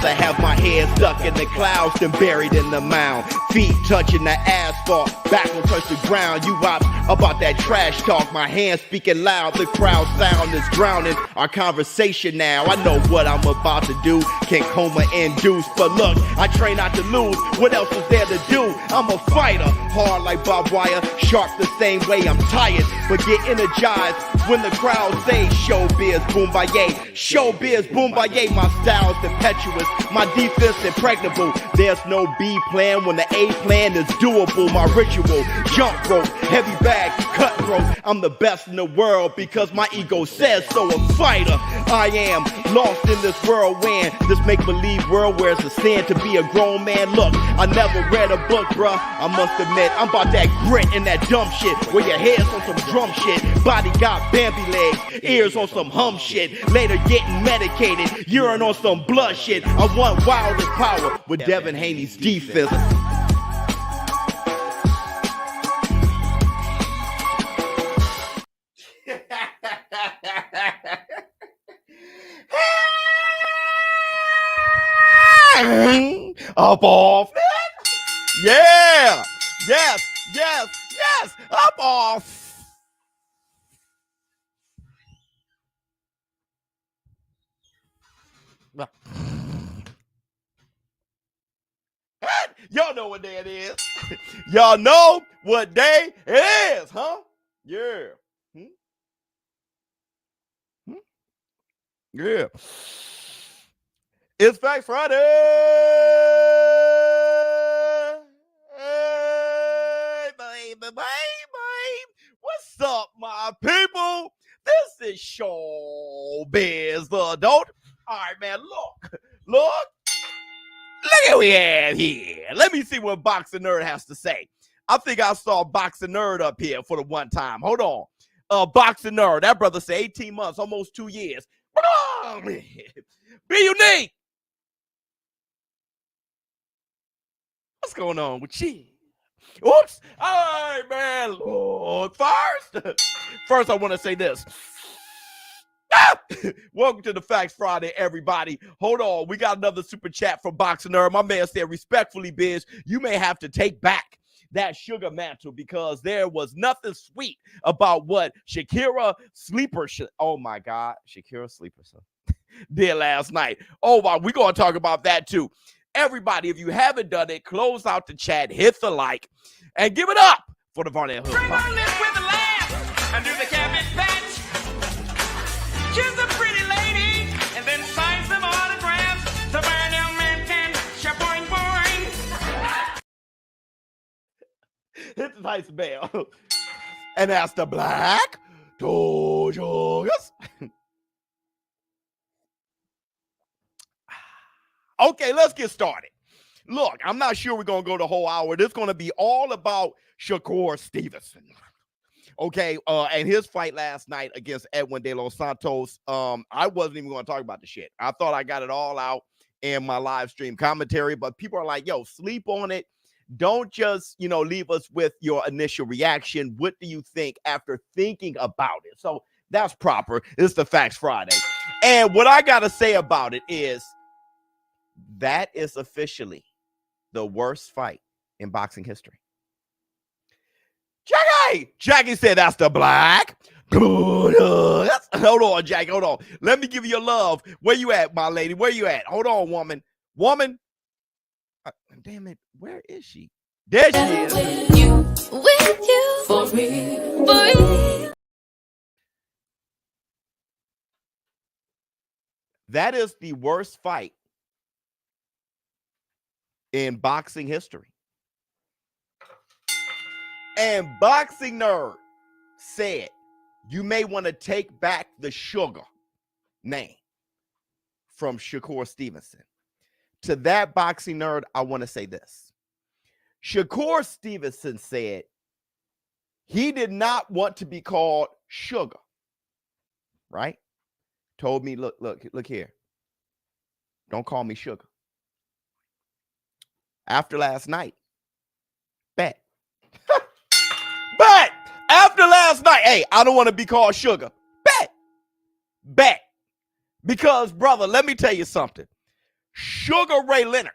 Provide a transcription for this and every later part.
I have my head stuck in the clouds and buried in the mound. Feet touching the asphalt, back will touch the ground. You ops about that trash talk, my hands speaking loud. The crowd sound is drowning our conversation now. I know what I'm about to do, can coma induce. But look, I train not to lose, what else is there to do? I'm a fighter, hard like barbed wire, sharp the same way. I'm tired, but get energized when the crowd say showbiz boombaye. Showbiz boombaye, my style's impetuous, my defense impregnable. There's no B plan when the A plan is doable. My ritual, jump rope, heavy bag, cutthroat. I'm the best in the world because my ego says so. A fighter, I am lost in this whirlwind, this make-believe world where it's a sin to be a grown man. Look, I never read a book, bruh. I must admit, I'm about that grit and that dumb shit where your head's on some drum shit, body got Bambi legs, ears on some hum shit, later getting medicated, urine on some blood shit. I want wildest power with Devin Haney's defense. Up off it. Yeah. Yes. Yes. Yes. Up off. Y'all know what day it is. Y'all know what day it is, huh? Yeah. Yeah. It's Facts Friday. Hey, baby. What's up, my people? This is ShowBizz, the adult. All right, man, look at what we have here. Let me see what Boxing Nerd has to say. I think I saw Boxing Nerd up here for the one time. Hold on. Boxing Nerd, that brother said 18 months, almost 2 years. Be unique. What's going on with you? Oops. All right, man. Look, first I want to say this. Welcome to the Facts Friday, everybody. Hold on. We got another super chat from Boxing Nerd. My man said, respectfully, Biz, you may have to take back that sugar mantle because there was nothing sweet about what Shakira Sleeper, oh my God, Shakira Sleeper did last night. Oh, wow, we're going to talk about that too. Everybody, if you haven't done it, close out the chat, hit the like, and give it up for the Varnell Hood. Bring on this with a laugh and do the cabbage patch. She's a pretty lady, and then sign some autographs. The Varnell man can shaboing boing. Hit the nice bell. And that's the Black Dojogas. Okay, let's get started. Look, I'm not sure we're going to go the whole hour. This is going to be all about Shakur Stevenson. Okay, and his fight last night against Edwin De Los Santos. I wasn't even going to talk about the shit. I thought I got it all out in my live stream commentary, but people are like, yo, sleep on it. Don't just, leave us with your initial reaction. What do you think after thinking about it? So that's proper. It's the Facts Friday. And what I got to say about it is that is officially the worst fight in boxing history. Jackie said that's the Black. Hold on, Jackie. Hold on. Let me give you your love. Where you at, my lady? Where you at? Hold on, woman. Damn it. Where is she? There she is. With you, for me. That is the worst fight in boxing history. And Boxing Nerd said, you may want to take back the sugar name from Shakur Stevenson. To that Boxing Nerd, I want to say this. Shakur Stevenson said he did not want to be called Sugar, right? Told me, look here. Don't call me Sugar. After last night, bet. But after last night, hey, I don't want to be called Sugar. Bet. Because, brother, let me tell you something. Sugar Ray Leonard,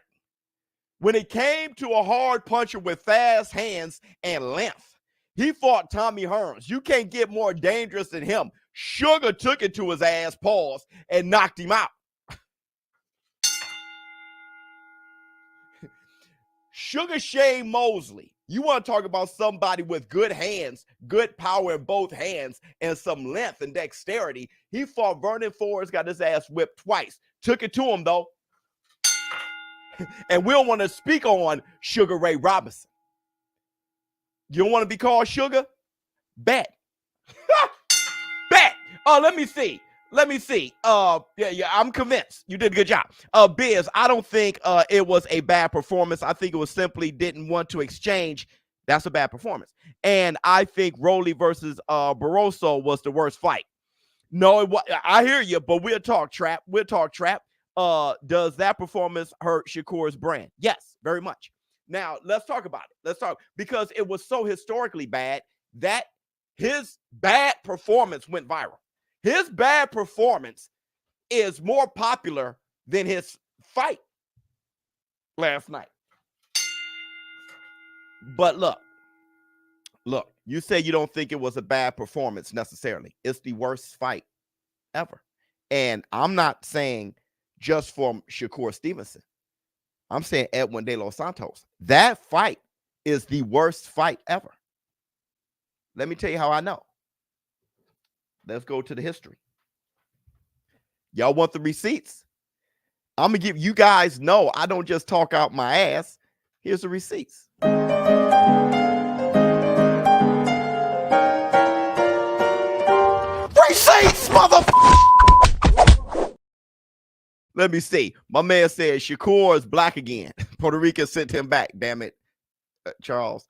when it came to a hard puncher with fast hands and length, he fought Tommy Hearns. You can't get more dangerous than him. Sugar took it to his ass, paused, and knocked him out. Sugar Shane Mosley. You want to talk about somebody with good hands, good power in both hands, and some length and dexterity. He fought Vernon Forrest, got his ass whipped twice. Took it to him, though. And we don't want to speak on Sugar Ray Robinson. You don't want to be called Sugar? Bet. Bet. Let me see. Yeah, I'm convinced. You did a good job. Biz, I don't think it was a bad performance. I think it was simply didn't want to exchange. That's a bad performance. And I think Rolly versus Barroso was the worst fight. No, I hear you, but we'll talk trap. Does that performance hurt Shakur's brand? Yes, very much. Now, let's talk about it. Because it was so historically bad that his bad performance went viral. His bad performance is more popular than his fight last night. But look, you say you don't think it was a bad performance necessarily. It's the worst fight ever. And I'm not saying just from Shakur Stevenson. I'm saying Edwin De Los Santos. That fight is the worst fight ever. Let me tell you how I know. Let's go to the history. Y'all want the receipts? I'm going to give you guys know I don't just talk out my ass. Here's the receipts. Receipts, motherfucker! Let me see. My man said Shakur is black again. Puerto Rico sent him back. Damn it, Charles.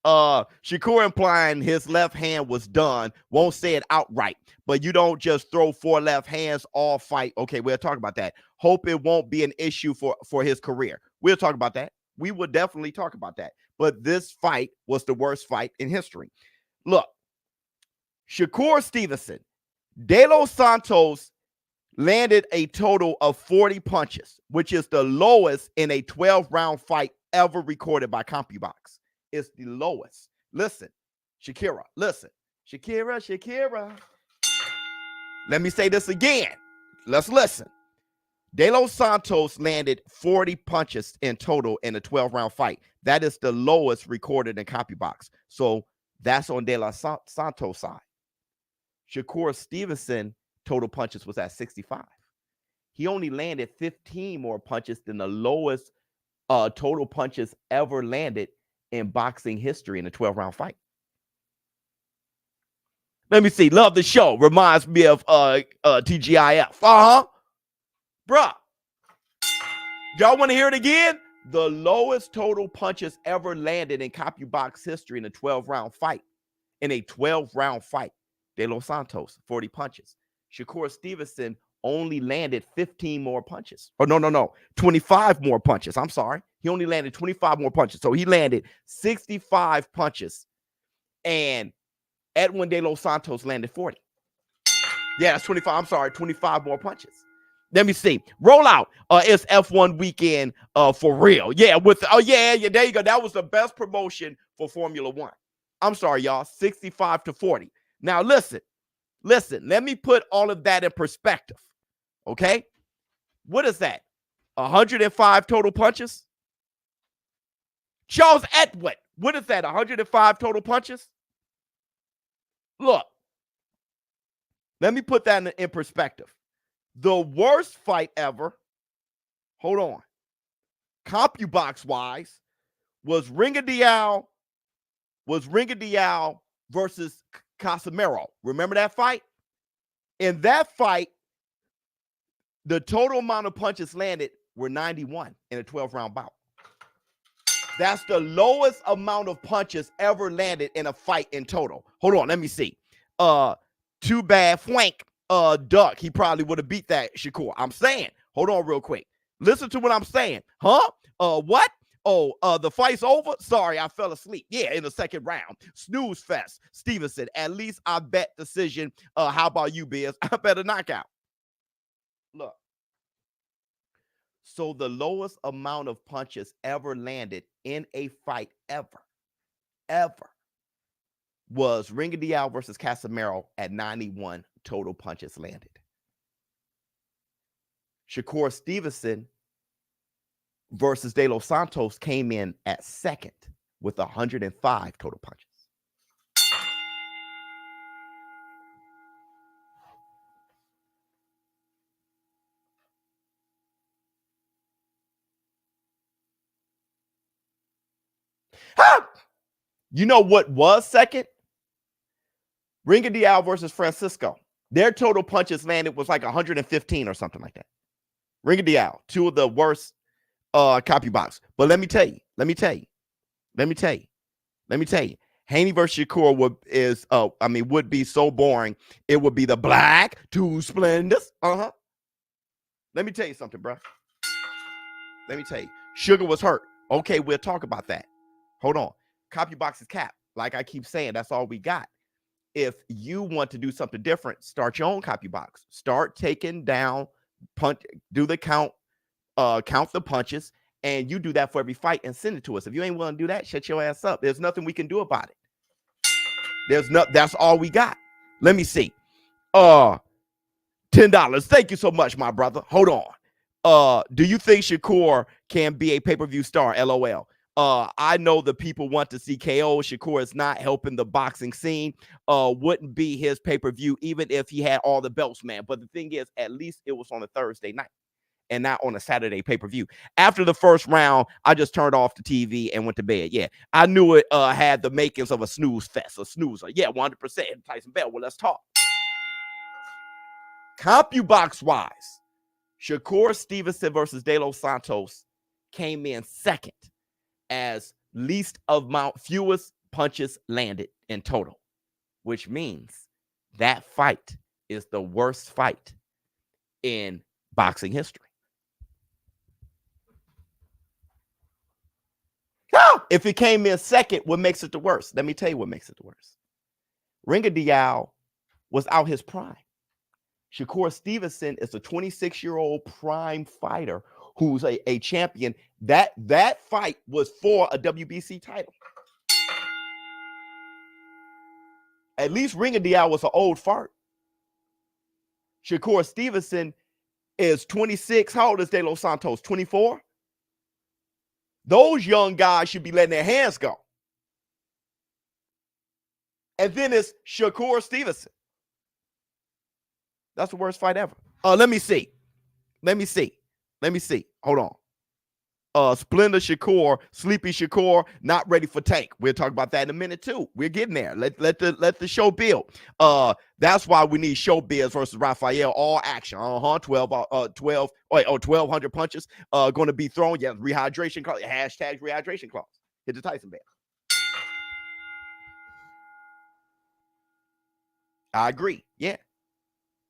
Shakur implying his left hand was done. Won't say it outright, but you don't just throw 4 left hands all fight. Okay, we'll talk about that. Hope it won't be an issue for his career. We'll talk about that. We will definitely talk about that. But this fight was the worst fight in history. Look, Shakur Stevenson, De Los Santos landed a total of 40 punches, which is the lowest in a 12-round fight ever recorded by CompuBox. It's the lowest. Listen, Shakira, listen. Shakira. Let me say this again. Let's listen. De Los Santos landed 40 punches in total in a 12-round fight. That is the lowest recorded in CompuBox. So that's on De Los Santos side. Shakur Stevenson total punches was at 65. He only landed 15 more punches than the lowest total punches ever landed in boxing history in a 12-round fight. Let me see. Love the show. Reminds me of TGIF. Bruh. Y'all want to hear it again? The lowest total punches ever landed in CompuBox history in a 12-round fight. In a 12-round fight. De Los Santos, 40 punches. Shakur Stevenson only landed 15 more punches. Oh, no. 25 more punches. I'm sorry. He only landed 25 more punches. So he landed 65 punches. And Edwin De Los Santos landed 40. Yeah, that's 25. I'm sorry. 25 more punches. Let me see. Roll out. It's F1 weekend for real. Yeah, there you go. That was the best promotion for Formula One. I'm sorry, y'all. 65 to 40. Now, listen. Let me put all of that in perspective. Okay? What is that? 105 total punches? Charles Edwin. What is that? 105 total punches? Look. Let me put that in perspective. The worst fight ever, hold on, CompuBox-wise, was Ring of Diao versus Casemiro. Remember that fight? In that fight, the total amount of punches landed were 91 in a 12-round bout. That's the lowest amount of punches ever landed in a fight in total. Hold on, let me see. Too bad Flank Duck. He probably would have beat that Shakur. I'm saying. Hold on real quick. Listen to what I'm saying. Huh? What? Oh, the fight's over? Sorry, I fell asleep. Yeah, in the second round. Snooze fest. Stevenson. At least I bet decision. How about you, Biz? I bet a knockout. Look. So the lowest amount of punches ever landed in a fight ever was Ringo Diao versus Casemiro at 91 total punches landed. Shakur Stevenson versus De Los Santos came in at second with 105 total punches. Ha! You know what was second? Ringo Diao versus Francisco. Their total punches landed was like 115 or something like that. Ringo Diao, two of the worst copy box. But let me tell you. Haney versus Shakur would be so boring. It would be the black two splendors. Let me tell you something, bro. Let me tell you. Sugar was hurt. Okay, we'll talk about that. Hold on. Copy box is capped. Like I keep saying, that's all we got. If you want to do something different, start your own copy box. Start taking down, do the count the punches, and you do that for every fight and send it to us. If you ain't willing to do that, shut your ass up. There's nothing we can do about it. That's all we got. Let me see. $10. Thank you so much, my brother. Hold on. Do you think Shakur can be a pay-per-view star? LOL. I know the people want to see KO. Shakur is not helping the boxing scene. Wouldn't be his pay-per-view even if he had all the belts, man. But the thing is, at least it was on a Thursday night and not on a Saturday pay-per-view. After the first round, I just turned off the TV and went to bed. Yeah, I knew it had the makings of a snooze fest, a snoozer. Yeah, 100%. Tyson Bell. Well, let's talk. CompuBox-wise, Shakur Stevenson versus De Los Santos came in second as fewest punches landed in total, which means that fight is the worst fight in boxing history. If it came in second, what makes it the worst? Let me tell you what makes it the worst. Ringo Diao was out his prime. Shakur Stevenson is a 26-year-old prime fighter who's a champion. That fight was for a WBC title. At least Ringo Diao was an old fart. Shakur Stevenson is 26. How old is De Los Santos? 24? Those young guys should be letting their hands go. And then it's Shakur Stevenson. That's the worst fight ever. Let me see. Hold on. Splendor Shakur, Sleepy Shakur, not ready for Tank. We'll talk about that in a minute too. We're getting there. Let the show build. That's why we need ShowBizz versus Raphael. All action. 1,200 punches going to be thrown. Yeah, rehydration clause. Hashtag rehydration clause. Hit the Tyson bell. I agree. Yeah.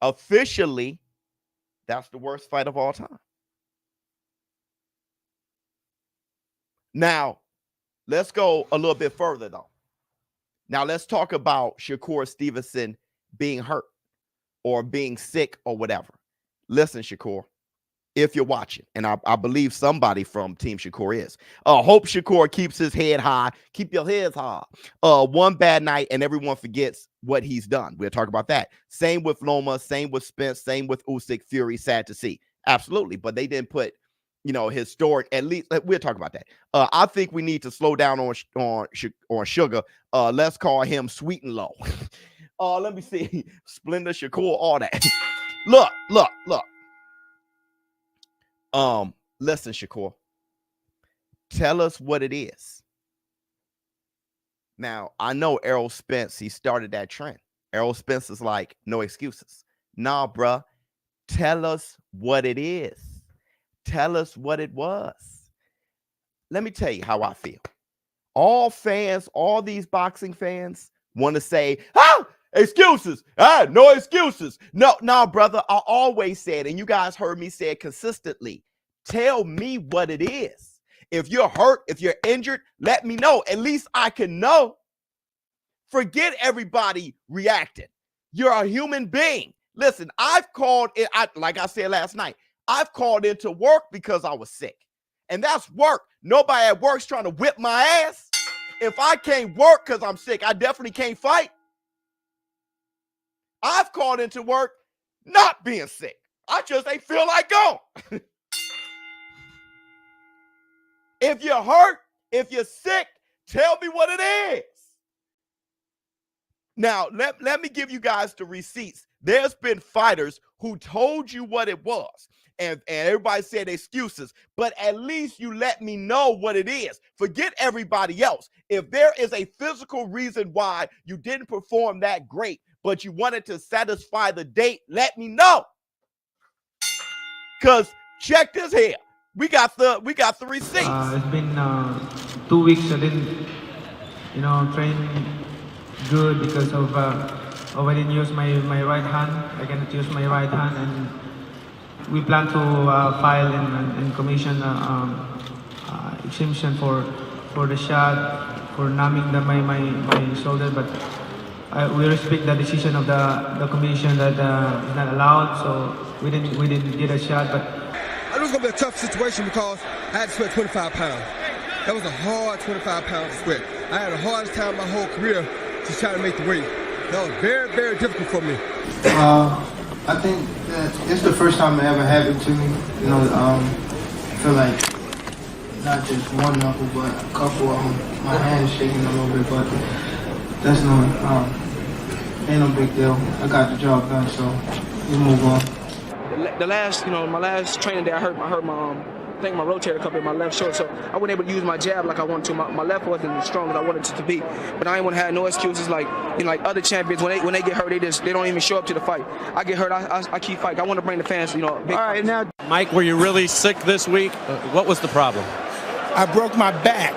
Officially, that's the worst fight of all time. Now, let's go a little bit further, though. Now, let's talk about Shakur Stevenson being hurt or being sick or whatever. Listen, Shakur, if you're watching, and I believe somebody from Team Shakur is, hope Shakur keeps his head high. Keep your heads high. One bad night and everyone forgets what he's done. We'll talk about that. Same with Loma, same with Spence, same with Usyk, Fury. Sad to see. Absolutely. But they didn't put, historic, at least. We'll talk about that. I think we need to slow down on Sugar. Let's call him Sweet and Low. Let me see. Splendor, Shakur, all that. Look. Listen, Shakur. Tell us what it is. Now, I know Errol Spence, he started that trend. Errol Spence is like, no excuses. Nah, bruh. Tell us what it is. Tell us what it was. Let me tell you how I feel. All fans, all these boxing fans want to say, excuses. No excuses. No, brother. I always said, and you guys heard me say it consistently, tell me what it is. If you're hurt, if you're injured, let me know. At least I can know. Forget everybody reacting. You're a human being. Listen, I've called it, like I said last night, I've called into work because I was sick. And that's work. Nobody at work's trying to whip my ass. If I can't work because I'm sick, I definitely can't fight. I've called into work not being sick. I just ain't feel like going. If you're hurt, if you're sick, tell me what it is. Now, let me give you guys the receipts. There's been fighters who told you what it was, and everybody said excuses, but at least you let me know what it is. Forget everybody else. If there is a physical reason why you didn't perform that great, but you wanted to satisfy the date, let me know. Because check this here. We got the receipts. It's been 2 weeks I didn't, train good because of I didn't use my right hand. I cannot use my right hand, and we plan to file and commission exemption for the shot for numbing my shoulder, but we respect the decision of the commission that is not allowed. So we didn't get a shot, but. I knew it was going to be a tough situation because I had to sweat 25 pounds. That was a hard 25 pounds to sweat. I had the hardest time my whole career just trying to make the weight. That was very, very difficult for me. I think that it's the first time it ever happened to me. I feel like not just one knuckle, but a couple of them. My hand's shaking a little bit, but that's ain't no big deal. I got the job done, so we move on. The last, my last training day, I hurt my I think my rotator cuff in my left shoulder, so I wasn't able to use my jab like I wanted to. My left wasn't as strong as I wanted it to be, but I ain't want to have no excuses like like other champions when they get hurt, they don't even show up to the fight. I get hurt, I keep fighting. I want to bring the fans, big. All right, now, Mike, were you really sick this week? What was the problem? I broke my back.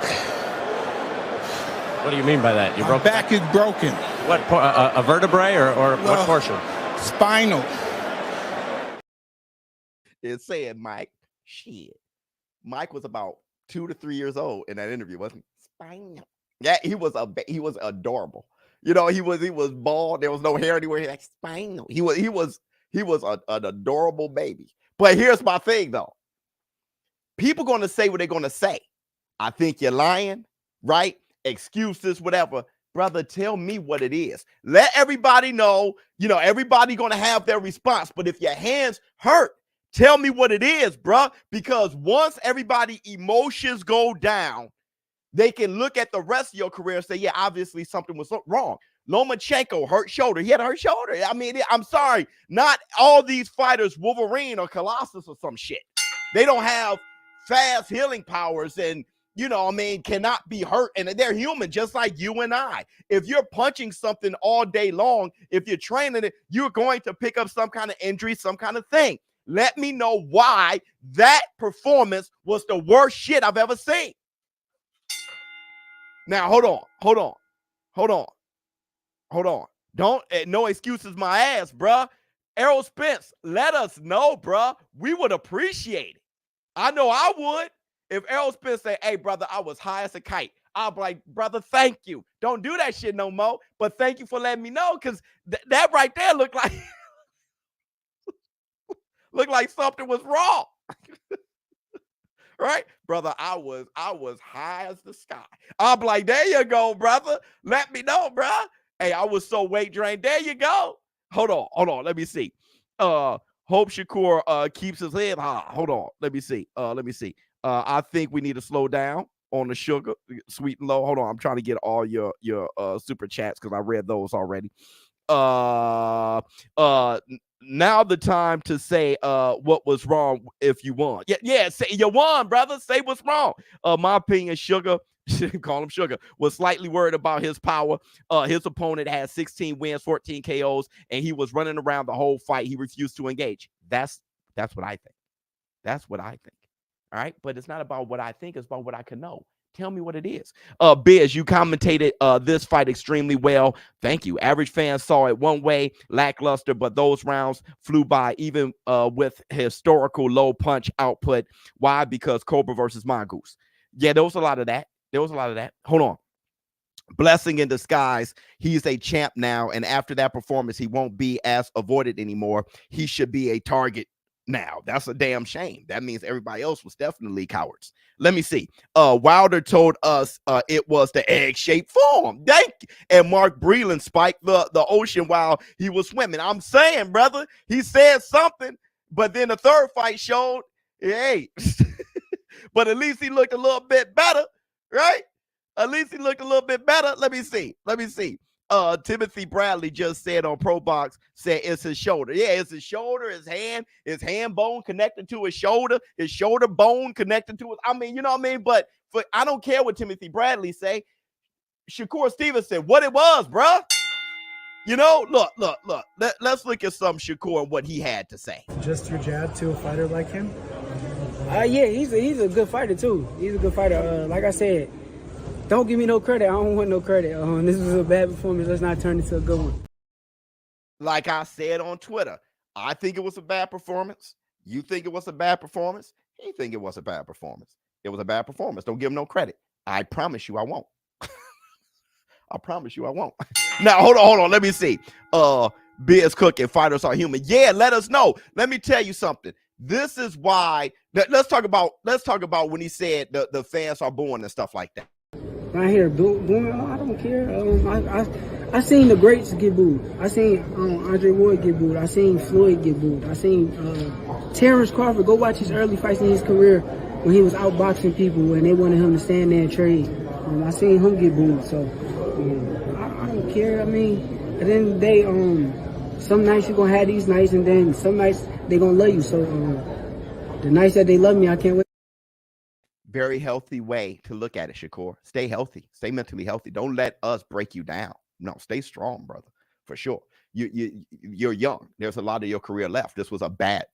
What do you mean by that? My back is broken. What, a vertebrae or what portion? Spinal. It said Mike. Shit. Mike was about 2 to 3 years old in that interview, wasn't he? Spinal. Yeah, he was adorable. He was bald. There was no hair anywhere. He like spinal. He was an adorable baby. But here's my thing though. People gonna say what they're gonna say. I think you're lying, right? Excuses, whatever. Brother, tell me what it is. Let everybody know, everybody gonna have their response. But if your hands hurt, tell me what it is, bruh, because once everybody emotions go down, they can look at the rest of your career and say, yeah, obviously something was wrong. Lomachenko, hurt shoulder. He had a hurt shoulder. I mean, I'm sorry. Not all these fighters, Wolverine or Colossus or some shit. They don't have fast healing powers and, cannot be hurt. And they're human just like you and I. If you're punching something all day long, if you're training it, you're going to pick up some kind of injury, some kind of thing. Let me know why that performance was the worst shit I've ever seen. Now, hold on. Don't, no excuses my ass, bruh. Errol Spence, let us know, bruh. We would appreciate it. I know I would. If Errol Spence say, hey, brother, I was high as a kite, I'll be like, brother, thank you. Don't do that shit no more. But thank you for letting me know, because that right there looked like something was wrong. Right? Brother, I was high as the sky. I'm like, there you go, brother. Let me know, bro. Hey, I was so weight drained. There you go. Hold on. Let me see. Hope Shakur keeps his head high. Hold on. Let me see. I think we need to slow down on the sugar, sweet and low. Hold on. I'm trying to get all your super chats because I read those already. Now the time to say what was wrong if you won. Yeah, say you won, brother. Say what's wrong. My opinion, Sugar, call him Sugar, was slightly worried about his power. His opponent had 16 wins, 14 KOs, and he was running around the whole fight. He refused to engage. That's what I think. That's what I think. All right, but it's not about what I think, it's about what I can know. Tell me what it is. Biz, you commentated this fight extremely well. Thank you. Average fans saw it one way, lackluster, but those rounds flew by, even with historical low punch output. Why? Because Cobra versus Mongoose. Yeah, there was a lot of that. Hold on. Blessing in disguise. He's a champ now, and after that performance, he won't be as avoided anymore. He should be a target Now, that's a damn shame. That means everybody else was definitely cowards. Let me see. Wilder told us it was the egg-shaped form. And Mark Breland spiked the ocean while he was swimming. I'm saying, brother, he said something, but then the third fight showed, hey, but at least he looked a little bit better, right? At least he looked a little bit better. Let me see. Timothy Bradley just said on ProBox, said it's his shoulder. Yeah, it's his shoulder, his hand bone connected to his shoulder bone connected to his, I mean, you know what I mean? But I don't care what Timothy Bradley say. Shakur Stevenson, what it was, bruh. You know, look. Let's look at some Shakur and what he had to say. Just your jab to a fighter like him? Yeah, he's a good fighter too. He's a good fighter. Like I said, don't give me no credit. I don't want no credit. This was a bad performance. Let's not turn it into a good one. Like I said on Twitter, I think it was a bad performance. You think it was a bad performance. He think it was a bad performance. It was a bad performance. Don't give him no credit. I promise you I won't. I promise you I won't. Now, hold on. Let me see. Biz cooking, fighters are human. Yeah, let us know. Let me tell you something. This is why. Let's talk about when he said the fans are booing and stuff like that. Right here, booing. I don't care. I seen the greats get booed. I seen Andre Ward get booed. I seen Floyd get booed. I seen Terrence Crawford. Go watch his early fights in his career when he was outboxing people and they wanted him to stand there and trade. I seen him get booed. So I don't care. I mean, at the end of the day, some nights you're gonna have these nights, and then some nights they're gonna love you. So the nights that they love me, I can't wait. Very healthy way to look at it, Shakur. Stay healthy. Stay mentally healthy. Don't let us break you down. No, stay strong, brother, for sure. You're young. There's a lot of your career left. This was a bad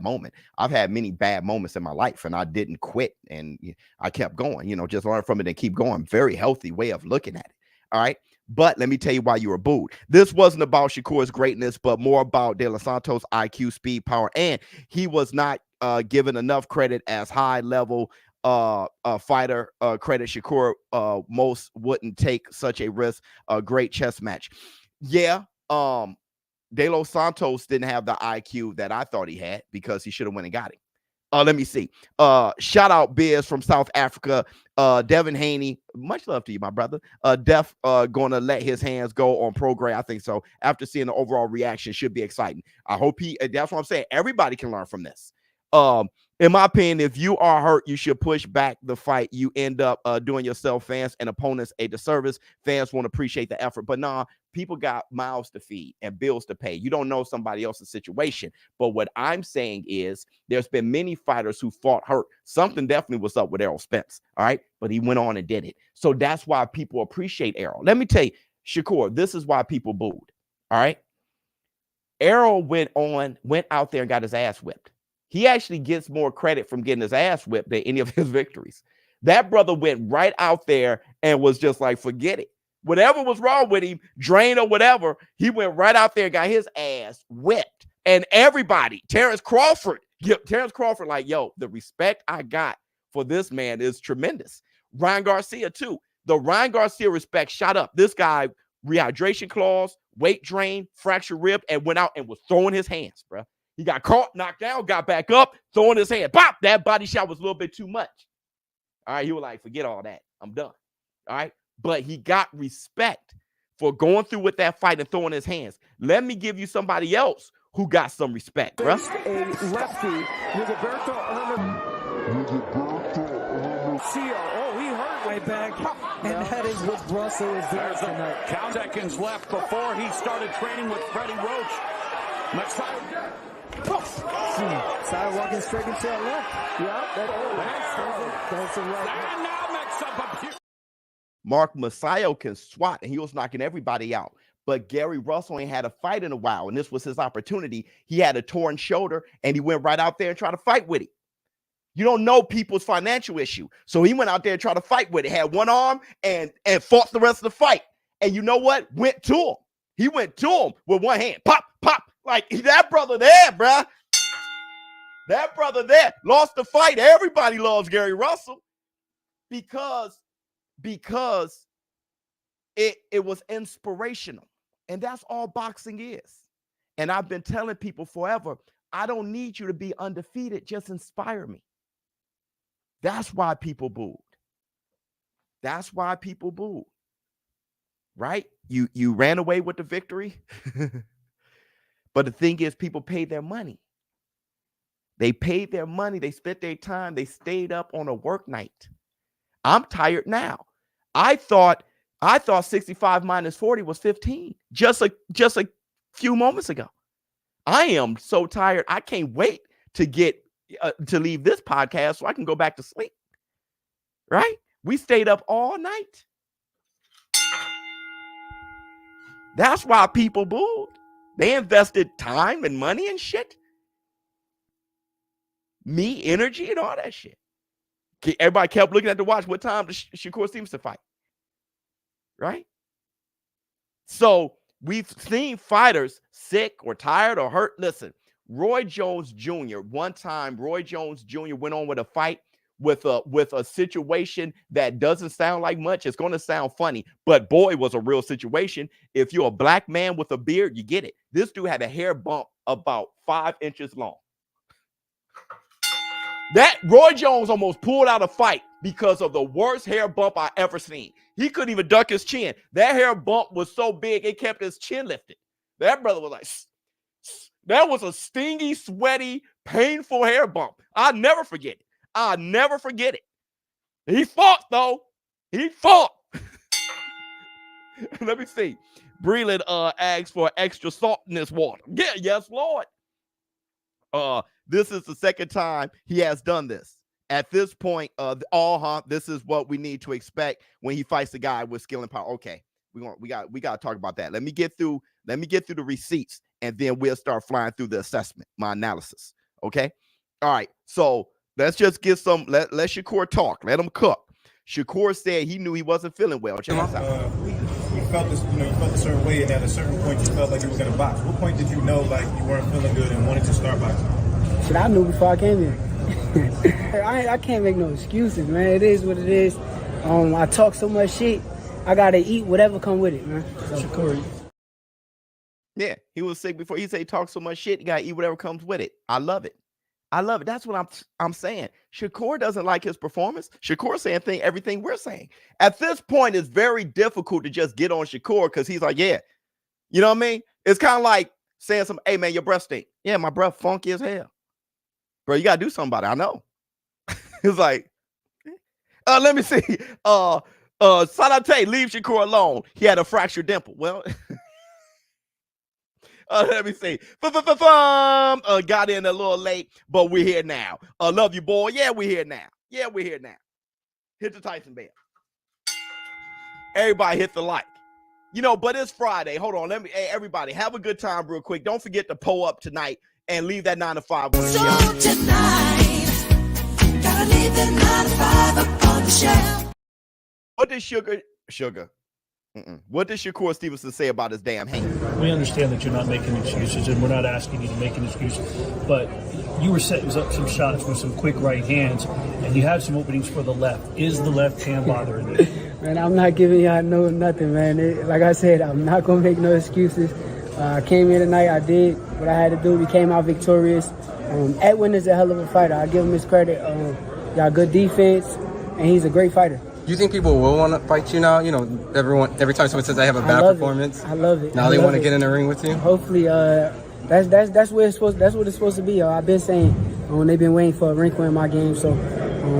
moment. I've had many bad moments in my life, and I didn't quit, and I kept going. Just learn from it and keep going. Very healthy way of looking at it. All right. But let me tell you why you were booed. This wasn't about Shakur's greatness, but more about De Los Santos' IQ, speed, power, and he was not given enough credit as high-level fighter credit. Shakur most wouldn't take such a risk. A great chess match. Yeah, De Los Santos didn't have the IQ that I thought he had because he should have went and got it. Let me see. Shout out Biz from South Africa. Devin Haney, much love to you, my brother. Def gonna let his hands go on Prograis. I think so. After seeing the overall reaction, should be exciting. I hope that's what I'm saying. Everybody can learn from this. In my opinion, if you are hurt, you should push back the fight. You end up doing yourself, fans, and opponents a disservice. Fans won't appreciate the effort. But nah, people got mouths to feed and bills to pay. You don't know somebody else's situation. But what I'm saying is there's been many fighters who fought hurt. Something definitely was up with Errol Spence, all right? But he went on and did it. So that's why people appreciate Errol. Let me tell you, Shakur, this is why people booed, all right? Errol went out there and got his ass whipped. He actually gets more credit from getting his ass whipped than any of his victories. That brother went right out there and was just like, forget it. Whatever was wrong with him, drain or whatever, he went right out there and got his ass whipped. And everybody, Terrence Crawford, like, yo, the respect I got for this man is tremendous. Ryan Garcia, too. The Ryan Garcia respect shot up. This guy, rehydration clause, weight drain, fractured rib, and went out and was throwing his hands, bro. He got caught, knocked down, got back up, throwing his hand. Pop! That body shot was a little bit too much. All right, he was like, forget all that. I'm done. All right? But he got respect for going through with that fight and throwing his hands. Let me give you somebody else who got some respect, bro. A lefty, Rigoberto. Oh, he hurt way back. And that is what Russell is doing tonight. Count seconds left before he started training with Freddie Roach. Side walking straight into that left. Yeah, that's a right. And now mix up a Mark Masayo can swat, and he was knocking everybody out. But Gary Russell ain't had a fight in a while, and this was his opportunity. He had a torn shoulder, and he went right out there and tried to fight with it. You don't know people's financial issue. So he went out there and tried to fight with it. Had one arm and fought the rest of the fight. And you know what? Went to him. He went to him with one hand. Pop, pop. Like, that brother there, bruh. That brother there lost the fight. Everybody loves Gary Russell because it was inspirational. And that's all boxing is. And I've been telling people forever, I don't need you to be undefeated. Just inspire me. That's why people booed. That's why people booed. Right? You ran away with the victory. But the thing is, people paid their money. They paid their money. They spent their time. They stayed up on a work night. I'm tired now. I thought 65 minus 40 was 15 just a few moments ago. I am so tired. I can't wait to get to leave this podcast so I can go back to sleep. Right? We stayed up all night. That's why people booed. They invested time and money and shit. Me, energy, and all that shit. Everybody kept looking at the watch. What time does Shakur Stevenson fight? Right? So we've seen fighters sick or tired or hurt. Listen, Roy Jones Jr. One time, Roy Jones Jr. went on with a fight with a situation that doesn't sound like much. It's going to sound funny, but boy, was a real situation. If you're a black man with a beard, you get it. This dude had a hair bump about 5 inches long. That Roy Jones almost pulled out a fight because of the worst hair bump I ever seen. He couldn't even duck his chin. That hair bump was so big, it kept his chin lifted. That brother was like, that was a stingy, sweaty, painful hair bump. I'll never forget it. I'll never forget it. He fought, though. He fought. Let me see. Breland asks for extra salt in this water. Yeah, yes, Lord. This is the second time he has done this. At this point, this is what we need to expect when he fights a guy with skill and power. Okay, we got to talk about that. Let me get through the receipts, and then we'll start flying through the assessment, my analysis. Okay, all right. So let's just get some. Let Shakur talk. Let him cook. Shakur said he knew he wasn't feeling well. Check this out. You felt this, you felt a certain way, and at a certain point, you felt like you were going to box. What point did you know like you weren't feeling good and wanted to start boxing? Shit, I knew before I came here. I can't make no excuses, man. It is what it is. I talk so much shit. I gotta eat whatever come with it, man. So. Yeah, he was sick before. He said he talks so much shit. You gotta eat whatever comes with it. I love it. I love it. That's what I'm saying. Shakur doesn't like his performance. Shakur saying everything we're saying. At this point, it's very difficult to just get on Shakur because he's like, yeah, you know what I mean? It's kind of like saying something, hey man, your breath stink. Yeah, my breath funky as hell. Bro, you gotta do something about it. I know. It's like, let me see. Salate, leave Shakur alone. He had a fractured dimple. Well, let me see. Got in a little late, but we're here now. Love you, boy. Yeah, we're here now. Yeah, we're here now. Hit the Tyson bell. Everybody hit the like. But it's Friday. Hold on. Hey, everybody, have a good time real quick. Don't forget to pull up tonight and leave that 9 to 5 on the So shelf. tonight, gotta leave that 9 to 5 up on the shelf. What did What did Shakur Stevenson say about his damn hand? We understand that you're not making excuses, and we're not asking you to make an excuse, but you were setting up some shots with some quick right hands, and you had some openings for the left. Is the left hand bothering you? Man, I'm not giving y'all nothing, man. Like I said, I'm not going to make no excuses. I came here tonight. I did what I had to do. We came out victorious. Edwin is a hell of a fighter. I give him his credit. Y'all good defense, and he's a great fighter. Do you think people will want to fight you now? Every time someone says they have a bad performance, I love it. Now they want to get in the ring with you. Hopefully, that's what it's supposed to be. I've been saying they've been waiting for a wrinkle in my game, so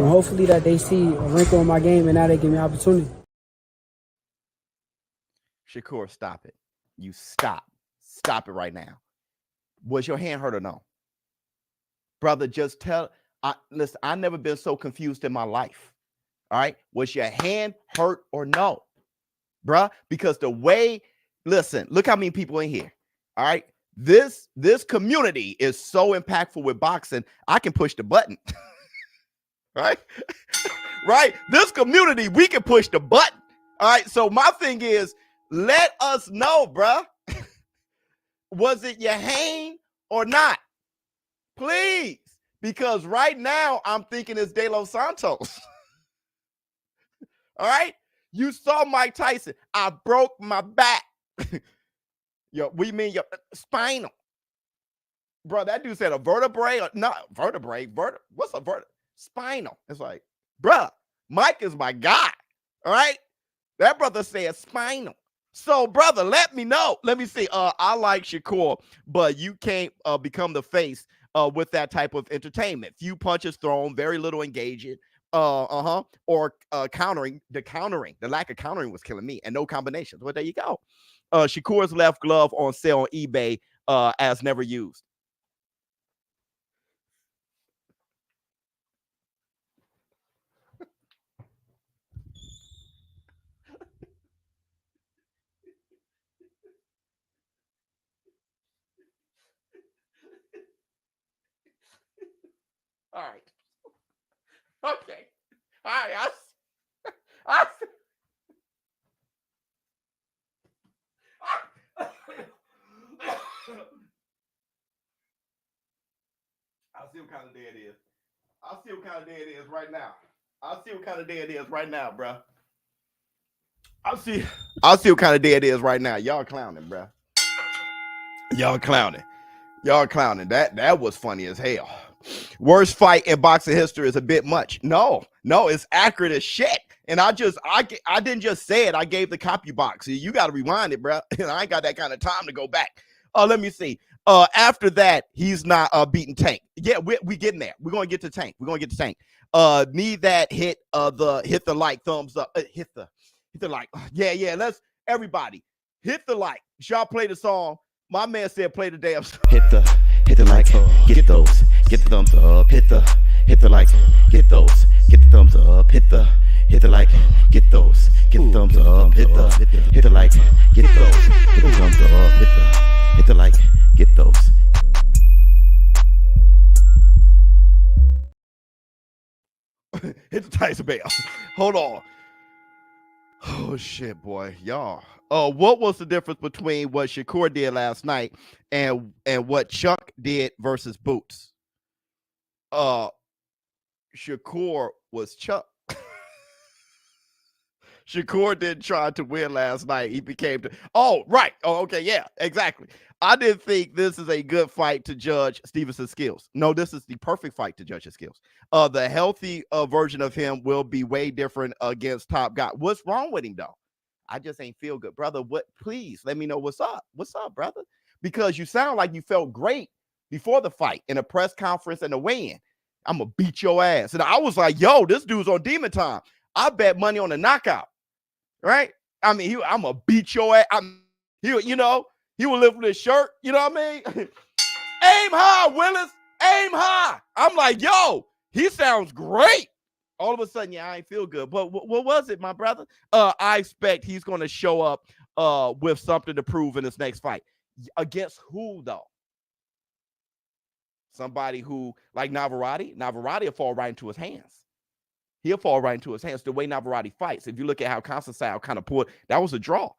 hopefully that they see a wrinkle in my game and now they give me opportunity. Shakur, stop it. You stop it right now. Was your hand hurt or no? Brother, just listen, I've never been so confused in my life. All right. Was your hand hurt or no? Bruh, because the way, listen, look how many people in here. All right. This community is so impactful with boxing. I can push the button. Right? Right? This community, we can push the button. All right. So my thing is, let us know, bruh. Was it your hand or not? Please. Because right now I'm thinking it's De Los Santos. All right. You saw Mike Tyson. I broke my back. We mean your spinal. bro, that dude said a vertebrae or not vertebrae. What's a vertebrae? Spinal. It's like, bro, Mike is my guy. All right. That brother said spinal. So, brother, let me know. Let me see. I like Shakur, but you can't become the face with that type of entertainment. Few punches thrown, very little engaging. Or countering. The lack of countering was killing me, and no combinations. Well, there you go. Shakur's left glove on sale on eBay as never used. All right. Okay. All right. I see what kind of day it is. I see what kind of day it is right now. I see what kind of day it is right now, bro. I see what kind of day it is right now. Y'all clowning, bro. Y'all clowning. That was funny as hell. Worst fight in boxing history is a bit much. No, it's accurate as shit. And I didn't just say it. I gave the copy box. You got to rewind it, bro. And I ain't got that kind of time to go back. Let me see. After that, he's not beating Tank. Yeah, we getting there. We're gonna get to Tank. Need that hit the like thumbs up. Hit the like. Yeah. Let's everybody hit the like. Y'all play the song. My man said play the damn song. Hit the like, get those, get the thumbs up, hit the like, get those, get the thumbs up, hit the like, get those, get the thumbs up, hit the like, get those, hit the thumbs up, hit the like, get those. Hit the Tyson bell. Hold on. Oh shit, boy, y'all. What was the difference between what Shakur did last night and what Chuck did versus Boots? Shakur was Chuck. Shakur didn't try to win last night. He became right. Oh, okay, yeah, exactly. I didn't think this is a good fight to judge Stevenson's skills. No, this is the perfect fight to judge his skills. The healthy version of him will be way different against top guy. What's wrong with him though? I just ain't feel good, brother. What? Please let me know what's up. What's up, brother? Because you sound like you felt great before the fight in a press conference and the weigh-in. I'm gonna beat your ass, and I was like, "Yo, this dude's on demon time." I bet money on the knockout, right? I mean, I'm gonna beat your ass. He will lift his shirt. You know what I mean? Aim high, Willis. Aim high. I'm like, yo, he sounds great. All of a sudden, yeah, I ain't feel good. But what was it, my brother? I expect he's going to show up with something to prove in his next fight. Against who, though? Somebody who, like Navarrete will fall right into his hands. He'll fall right into his hands the way Navarrete fights. If you look at how Constantine kind of pulled, that was a draw.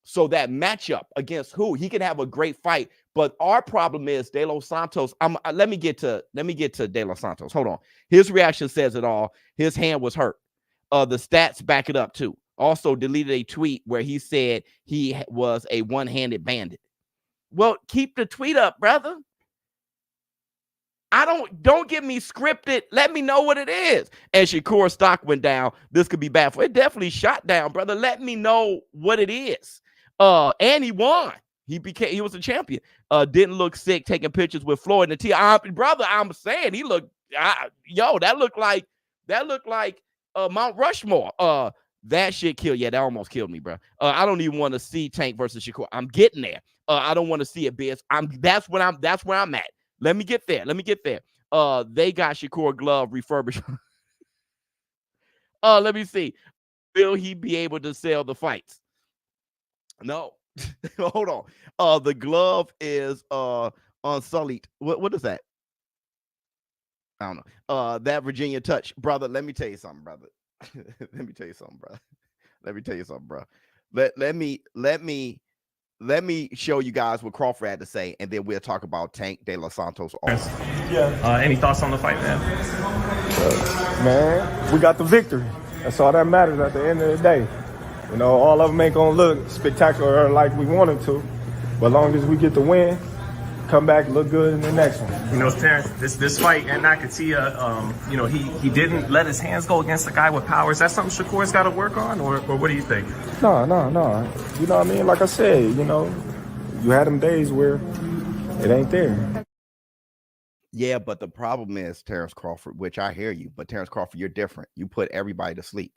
So that matchup against who? He can have a great fight, but our problem is De Los Santos. Let me get to De Los Santos. Hold on. His reaction says it all. His hand was hurt. The stats back it up too. Also deleted a tweet where he said he was a one-handed bandit. Well, keep the tweet up, brother. Don't get me scripted. Let me know what it is. And Shakur's stock went down. This could be bad for it. Definitely shot down, brother. Let me know what it is. And he won. He was a champion. Didn't look sick taking pictures with Floyd and the T. Brother, I'm saying he looked that looked like Mount Rushmore. That shit killed. Yeah, that almost killed me, bro. I don't even want to see Tank versus Shakur. I'm getting there. I don't want to see it, Biz. That's where I'm at. Let me get there. They got Shakur glove refurbished. Let me see. Will he be able to sell the fights? No. Hold on. The glove is unsullied. What is that? I don't know. That Virginia touch, brother. Let me tell you something, brother. Let me show you guys what Crawford had to say, and then we'll talk about Tank De Los Santos. Yeah. Any thoughts on the fight, man? Man, we got the victory. That's all that matters at the end of the day. You know, all of them ain't gonna look spectacular like we wanted to, but as long as we get the win, come back, look good in the next one. You know, Terrence, this fight and Nakatia, you know, he didn't let his hands go against a guy with power. Is that something Shakur's got to work on, or what do you think? No. You know what I mean? Like I said, you know, you had them days where it ain't there. Yeah, but the problem is Terrence Crawford, which I hear you, but Terrence Crawford, you're different. You put everybody to sleep.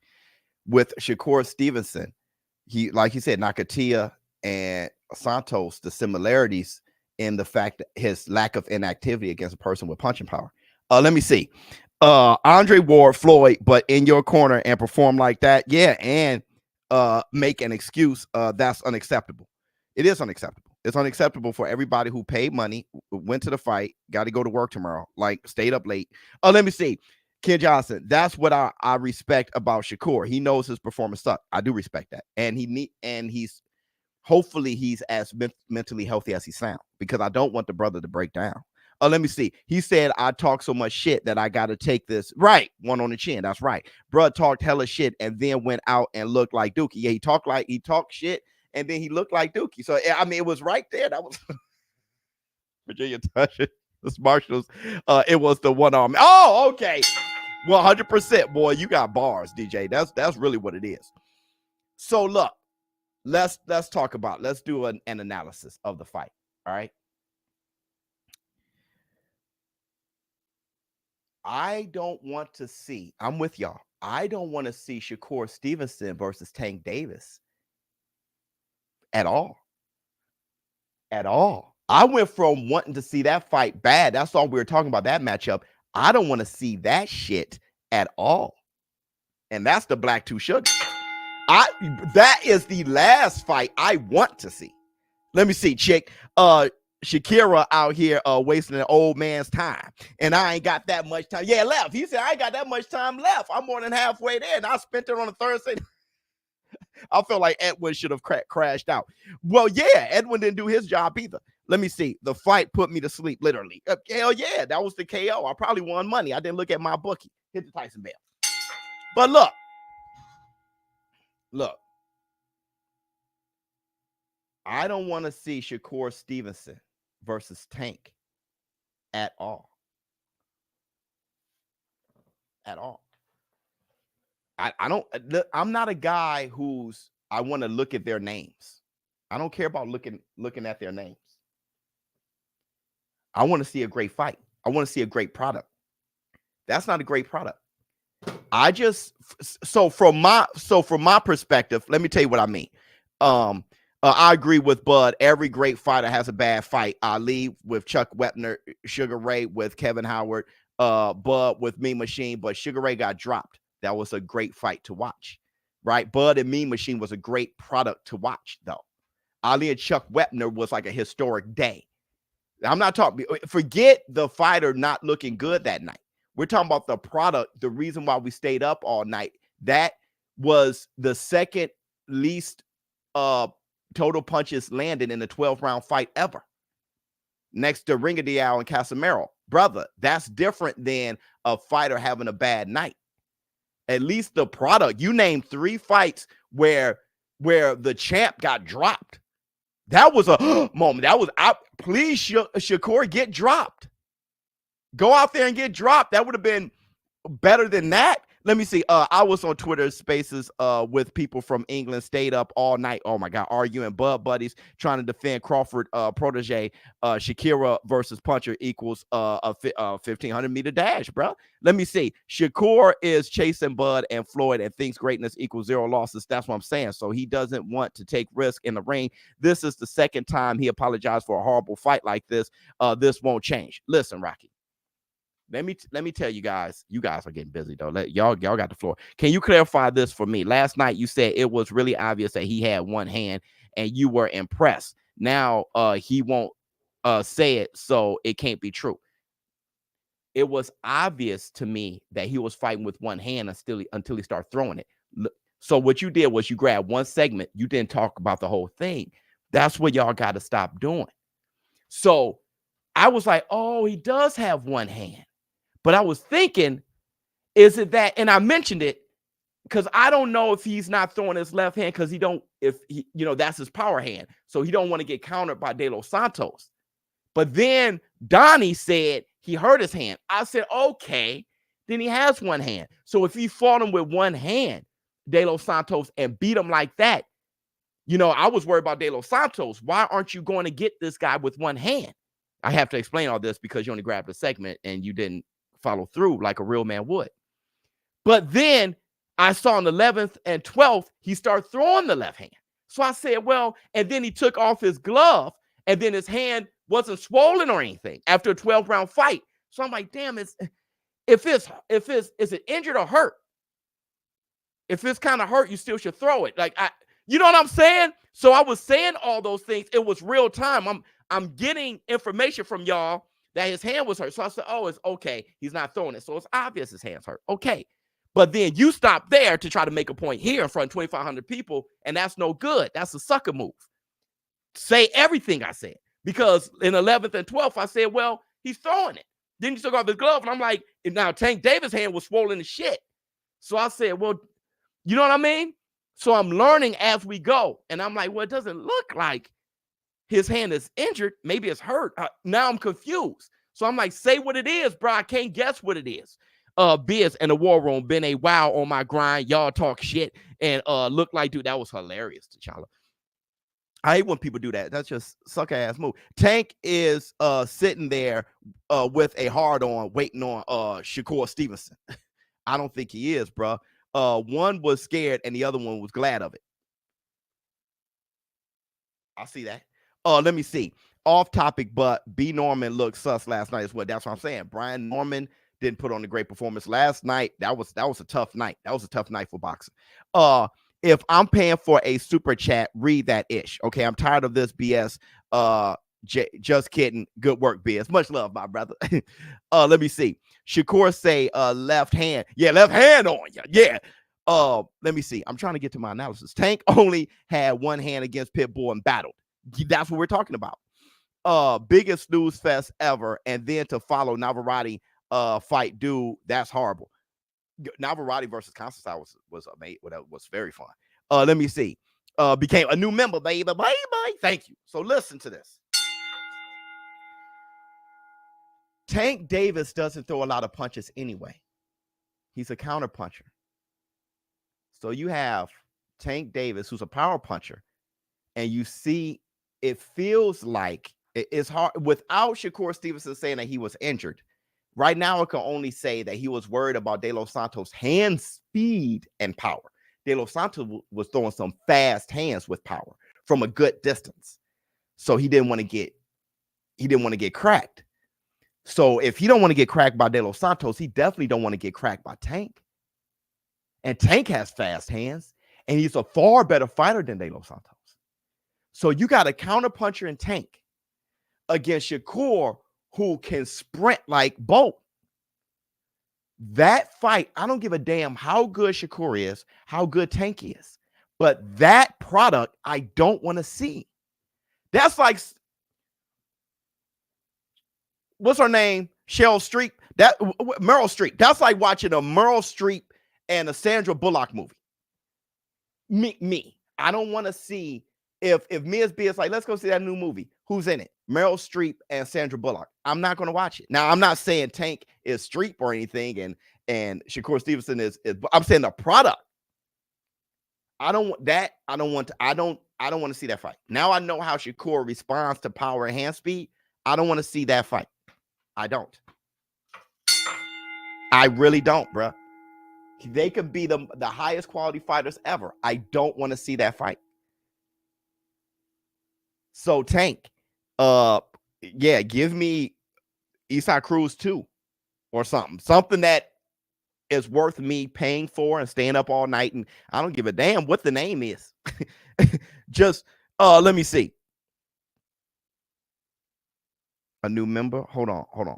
With Shakur Stevenson, he, like you said, Nakatia and Santos, the similarities in the fact that his lack of inactivity against a person with punching power. Let me see. Andre Ward, Floyd, but in your corner and perform like that, yeah, and make an excuse, that's unacceptable. It is unacceptable. It's unacceptable for everybody who paid money, went to the fight, got to go to work tomorrow, like stayed up late. Let me see. Ken Johnson, that's what I respect about Shakur. He knows his performance sucked. I do respect that. And he's hopefully he's as mentally healthy as he sounds, because I don't want the brother to break down. Let me see. He said, I talk so much shit that I got to take this. Right. One on the chin. That's right. Bruh talked hella shit and then went out and looked like Dookie. Yeah, he talked shit and then he looked like Dookie. So, I mean, it was right there. That was Virginia touch it. The Marshalls. It was the one arm. Oh, okay. 100%, boy. You got bars, DJ. That's really what it is. So look, let's talk about. Let's do an analysis of the fight. All right. I don't want to see. I'm with y'all. I don't want to see Shakur Stevenson versus Tank Davis at all. At all. I went from wanting to see that fight bad. That's all we were talking about, that matchup. I don't want to see that shit at all. And that's the Black Two Sugar. That is the last fight I want to see. Let me see, chick. Shakira out here wasting an old man's time. And I ain't got that much time. Yeah, left. He said, I ain't got that much time left. I'm more than halfway there. And I spent it on a Thursday. I feel like Edwin should have crashed out. Well, yeah, Edwin didn't do his job either. Let me see. The fight put me to sleep, literally. Hell yeah, that was the KO. I probably won money. I didn't look at my bookie. Hit the Tyson bell. But look. I don't want to see Shakur Stevenson versus Tank at all. At all. I'm not a guy I want to look at their names. I don't care about looking at their names. I want to see a great fight. I want to see a great product. That's not a great product. So from my perspective, let me tell you what I mean. I agree with Bud. Every great fighter has a bad fight. Ali with Chuck Wepner, Sugar Ray with Kevin Howard, Bud with Mean Machine, but Sugar Ray got dropped. That was a great fight to watch, right? Bud and Mean Machine was a great product to watch, though. Ali and Chuck Wepner was like a historic day. I'm not talking, forget the fighter not looking good that night. We're talking about the product, the reason why we stayed up all night. That was the second least total punches landed in a 12-round fight ever. Next to Ringadiao and Casemiro. Brother, that's different than a fighter having a bad night. At least the product. You named 3 fights where the champ got dropped. That was a moment. That was out. Please, Shakur, get dropped. Go out there and get dropped. That would have been better than that. Let me see. I was on Twitter Spaces with people from England, stayed up all night. Oh my God, arguing Bud buddies trying to defend Crawford protege. Shakira versus puncher equals a 1,500-meter dash, bro. Let me see. Shakur is chasing Bud and Floyd and thinks greatness equals 0 losses. That's what I'm saying. So he doesn't want to take risk in the ring. This is the second time he apologized for a horrible fight like this. This won't change. Listen, Rocky. Let me tell you guys are getting busy though. Y'all got the floor. Can you clarify this for me? Last night you said it was really obvious that he had one hand and you were impressed. Now he won't say it, so it can't be true. It was obvious to me that he was fighting with one hand until he started throwing it. So what you did was you grabbed one segment. You didn't talk about the whole thing. That's what y'all got to stop doing. So I was like, oh, he does have one hand. But I was thinking, is it that? And I mentioned it because I don't know if he's not throwing his left hand because that's his power hand. So he don't want to get countered by De Los Santos. But then Donnie said he hurt his hand. I said, okay, then he has one hand. So if he fought him with one hand, De Los Santos, and beat him like that, you know, I was worried about De Los Santos. Why aren't you going to get this guy with one hand? I have to explain all this because you only grabbed a segment and you didn't follow through like a real man would. But then I saw on the 11th and 12th, he started throwing the left hand. So I said, well, and then he took off his glove, and then his hand wasn't swollen or anything after a 12-round fight. So I'm like, damn, is it injured or hurt? If it's kind of hurt, you still should throw it. Like, you know what I'm saying? So I was saying all those things. It was real time. I'm getting information from y'all that his hand was hurt. So I said, oh, it's okay. He's not throwing it. So it's obvious his hand's hurt. Okay. But then you stop there to try to make a point here in front of 2,500 people, and that's no good. That's a sucker move. Say everything I said. Because in 11th and 12th, I said, well, he's throwing it. Then he took off his glove, and I'm like, now Tank Davis' hand was swollen as shit. So I said, well, you know what I mean? So I'm learning as we go. And I'm like, well, it doesn't look like his hand is injured. Maybe it's hurt. Now I'm confused. So I'm like, say what it is, bro. I can't guess what it is. Biz in the war room, been a while on my grind. Y'all talk shit and look like, dude, that was hilarious, T'Challa. I hate when people do that. That's just sucker ass move. Tank is sitting there with a hard on waiting on Shakur Stevenson. I don't think he is, bro. One was scared and the other one was glad of it. I see that. Let me see. Off topic, but B. Norman looked sus last night as well. That's what I'm saying. Brian Norman didn't put on a great performance last night. That was a tough night. That was a tough night for boxing. If I'm paying for a super chat, read that ish. Okay, I'm tired of this BS. Just kidding. Good work, BS. Much love, my brother. Let me see. Shakur say left hand. Yeah, left hand on you. Yeah. Let me see. I'm trying to get to my analysis. Tank only had one hand against Pitbull and battled. That's what we're talking about. Biggest snooze fest ever, and then to follow Navarrete fight, dude, that's horrible. Navarrete versus Constantine was amazing. Was very fun. Let me see. Became a new member, baby. Thank you. So listen to this. Tank Davis doesn't throw a lot of punches anyway. He's a counter puncher. So you have Tank Davis, who's a power puncher, and you see it feels like it's hard without Shakur Stevenson saying that he was injured. Right now, I can only say that he was worried about De Los Santos' hand speed and power. De Los Santos was throwing some fast hands with power from a good distance. So he didn't want to get cracked. So if he don't want to get cracked by De Los Santos, he definitely don't want to get cracked by Tank. And Tank has fast hands, and he's a far better fighter than De Los Santos. So you got a counter puncher in Tank against Shakur, who can sprint like Bolt. That fight, I don't give a damn how good Shakur is, how good Tank is, but that product I don't want to see. That's like, what's her name? Meryl Streep. That's like watching a Meryl Streep and a Sandra Bullock movie. Me. I don't want to see if Ms. B is like, let's go see that new movie. Who's in it? Meryl Streep and Sandra Bullock. I'm not going to watch it. Now, I'm not saying Tank is Streep or anything, and Shakur Stevenson is I'm saying the product. I don't want that. I don't want to see that fight. Now I know how Shakur responds to power and hand speed. I don't want to see that fight. I don't. I really don't, bro. They could be the highest quality fighters ever. I don't want to see that fight. So Tank, yeah, give me Eastside Cruz 2 or something that is worth me paying for and staying up all night. And I don't give a damn what the name is. Just let me see. A new member. Hold on.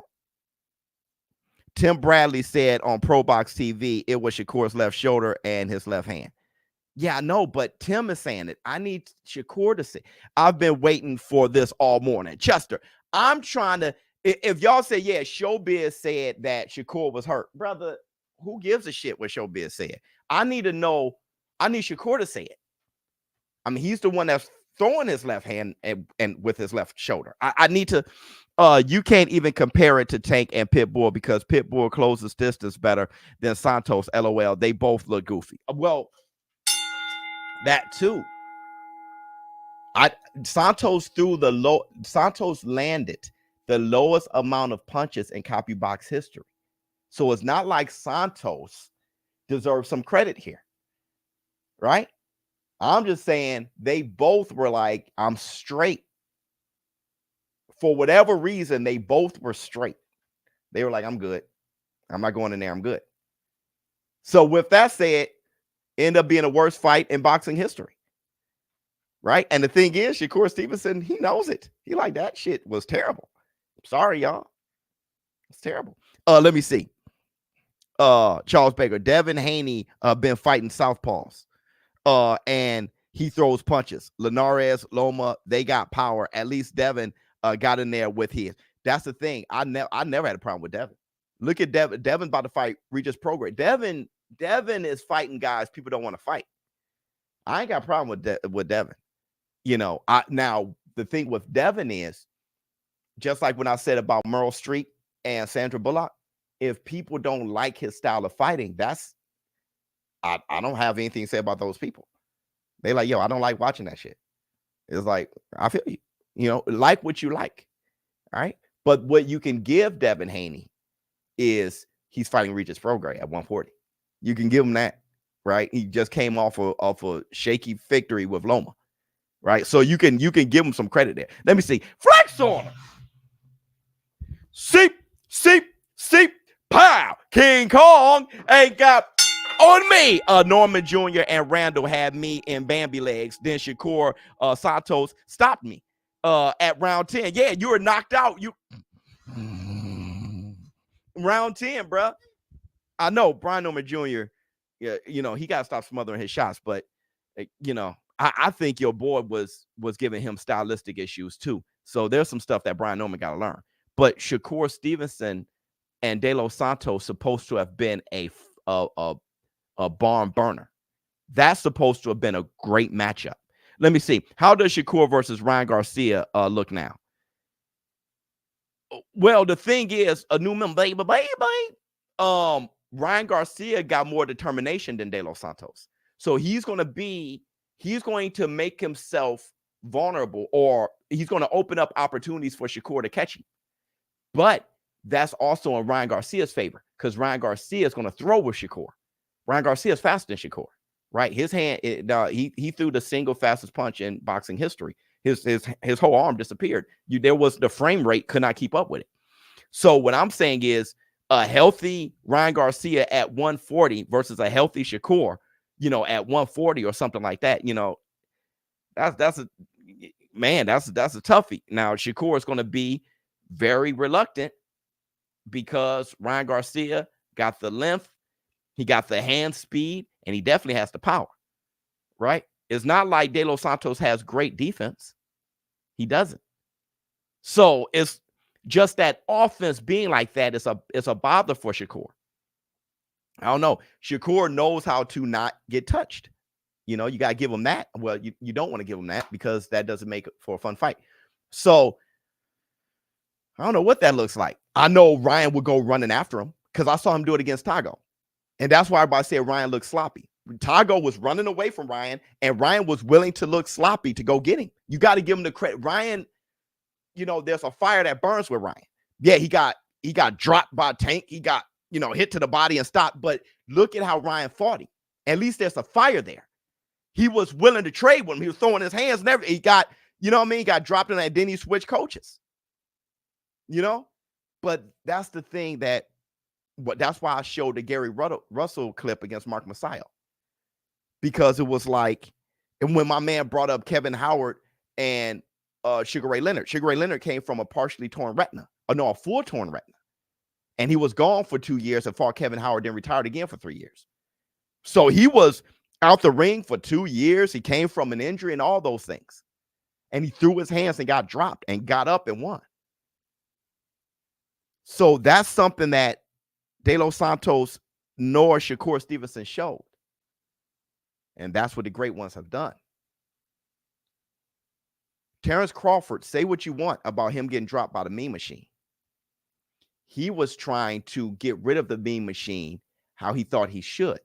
Tim Bradley said on Pro Box TV it was Shakur's left shoulder and his left hand. Yeah, I know, but Tim is saying it. I need Shakur to say. I've been waiting for this all morning. Chester, I'm trying to, if y'all say, yeah, ShowBizz said that Shakur was hurt. Brother, who gives a shit what ShowBizz said? I need to know, I need Shakur to say it. I mean, he's the one that's throwing his left hand and with his left shoulder. I need to. You can't even compare it to Tank and Pitbull because Pitbull closes distance better than Santos. LOL. They both look goofy. Well, that too. Santos landed the lowest amount of punches in copy box history. So it's not like Santos deserves some credit here. Right? I'm just saying they both were like, I'm straight. For whatever reason, they both were straight. They were like, I'm good. I'm not going in there. I'm good. So with that said, end up being the worst fight in boxing history. Right? And the thing is, Shakur Stevenson, he knows it. He like, that shit was terrible. Sorry, y'all. It's terrible. Let me see. Charles Baker, Devin Haney been fighting southpaws. And he throws punches. Linares, Loma, they got power. At least Devin got in there with his. That's the thing. I never had a problem with Devin. Look at Devin. Devin's about to fight Regis Prograis. Devin is fighting guys people don't want to fight. I ain't got a problem with Devin. You know, now the thing with Devin is, just like when I said about Merle Street and Sandra Bullock, if people don't like his style of fighting, I don't have anything to say about those people. They like, yo, I don't like watching that shit. It's like, I feel you. You know, like what you like. All right. But what you can give Devin Haney is he's fighting Regis Prograis at 140. You can give him that. Right. He just came off a shaky victory with Loma. Right. So you can give him some credit there. Let me see. Flex on him. Seep, pow. King Kong ain't got on me. Norman Jr. and Randall had me in Bambi legs. Then Shakur Santos stopped me at round 10. Yeah, you were knocked out. Round 10, bro. I know Brian Norman Jr. Yeah, you know, he got to stop smothering his shots, but you know, I think your boy was giving him stylistic issues too. So there's some stuff that Brian Norman got to learn. But Shakur Stevenson and De Los Santos supposed to have been a barn burner. That's supposed to have been a great matchup. Let me see. How does Shakur versus Ryan Garcia look now? Well, the thing is, a new member, Ryan Garcia got more determination than De Los Santos. So he's going to make himself vulnerable, or he's going to open up opportunities for Shakur to catch him. But that's also in Ryan Garcia's favor because Ryan Garcia is going to throw with Shakur. Ryan Garcia is faster than Shakur, right? His hand, he threw the single fastest punch in boxing history. His whole arm disappeared. There was the frame rate could not keep up with it. So what I'm saying is a healthy Ryan Garcia at 140 versus a healthy Shakur, you know, at 140 or something like that. You know, that's a toughie. Now Shakur is going to be very reluctant because Ryan Garcia got the length, he got the hand speed, and he definitely has the power, right? It's not like De Los Santos has great defense. He doesn't. So it's just that offense being like that is a bother for Shakur. I don't know. Shakur knows how to not get touched. You know, you got to give him that. Well, you don't want to give him that because that doesn't make it for a fun fight. So I don't know what that looks like. I know Ryan would go running after him because I saw him do it against Tago. And that's why everybody said Ryan looked sloppy. Tago was running away from Ryan, and Ryan was willing to look sloppy to go get him. You got to give him the credit. Ryan, you know, there's a fire that burns with Ryan. Yeah, he got dropped by Tank. He got, you know, hit to the body and stopped. But look at how Ryan fought him. At least there's a fire there. He was willing to trade with him. He was throwing his hands and everything. He got, you know what I mean? He got dropped in that, then he switched coaches. You know? But that's the thing that's why I showed the Gary Russell clip against Mark Masayo. Because it was like, and when my man brought up Kevin Howard and Sugar Ray Leonard. Sugar Ray Leonard came from a partially torn retina. A full torn retina. And he was gone for 2 years and fought Kevin Howard, then retired again for 3 years. So he was out the ring for 2 years. He came from an injury and all those things. And he threw his hands and got dropped and got up and won. So that's something that De Los Santos nor Shakur Stevenson showed. And that's what the great ones have done. Terrence Crawford, say what you want about him getting dropped by the Mean Machine. He was trying to get rid of the Mean Machine how he thought he should.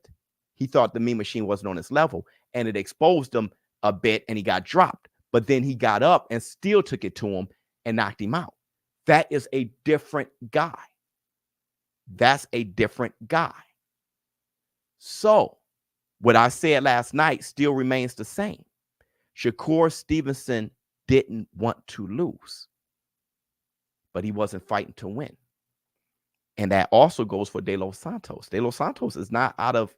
He thought the Mean Machine wasn't on his level, and it exposed him a bit, and he got dropped. But then he got up and still took it to him and knocked him out. That is a different guy. That's a different guy. So what I said last night still remains the same. Shakur Stevenson didn't want to lose, but he wasn't fighting to win. And that also goes for De Los Santos. De Los Santos is not out of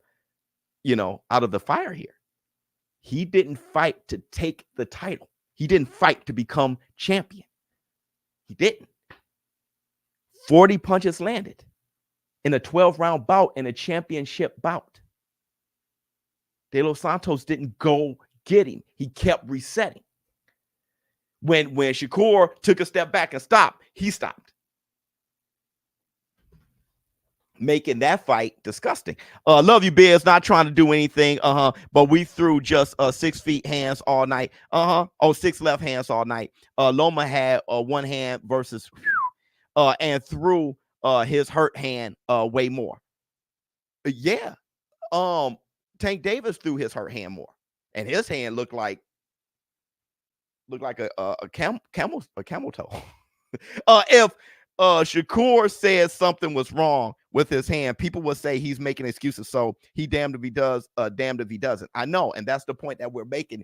the fire here. He didn't fight to take the title. He didn't fight to become champion. He didn't. 40 punches landed in a 12-round bout and a championship bout. De Los Santos didn't go get him. He kept resetting. When Shakur took a step back and stopped, he stopped. Making that fight disgusting. Love you, Biz. Not trying to do anything. But we threw just 6 feet hands all night. 6 left hands all night. Loma had one hand versus and threw his hurt hand way more. Yeah. Tank Davis threw his hurt hand more, and his hand looked like a camel toe. If Shakur said something was wrong with his hand, people will say he's making excuses. So he damned if he does, damned if he doesn't. I know, and that's the point that we're making.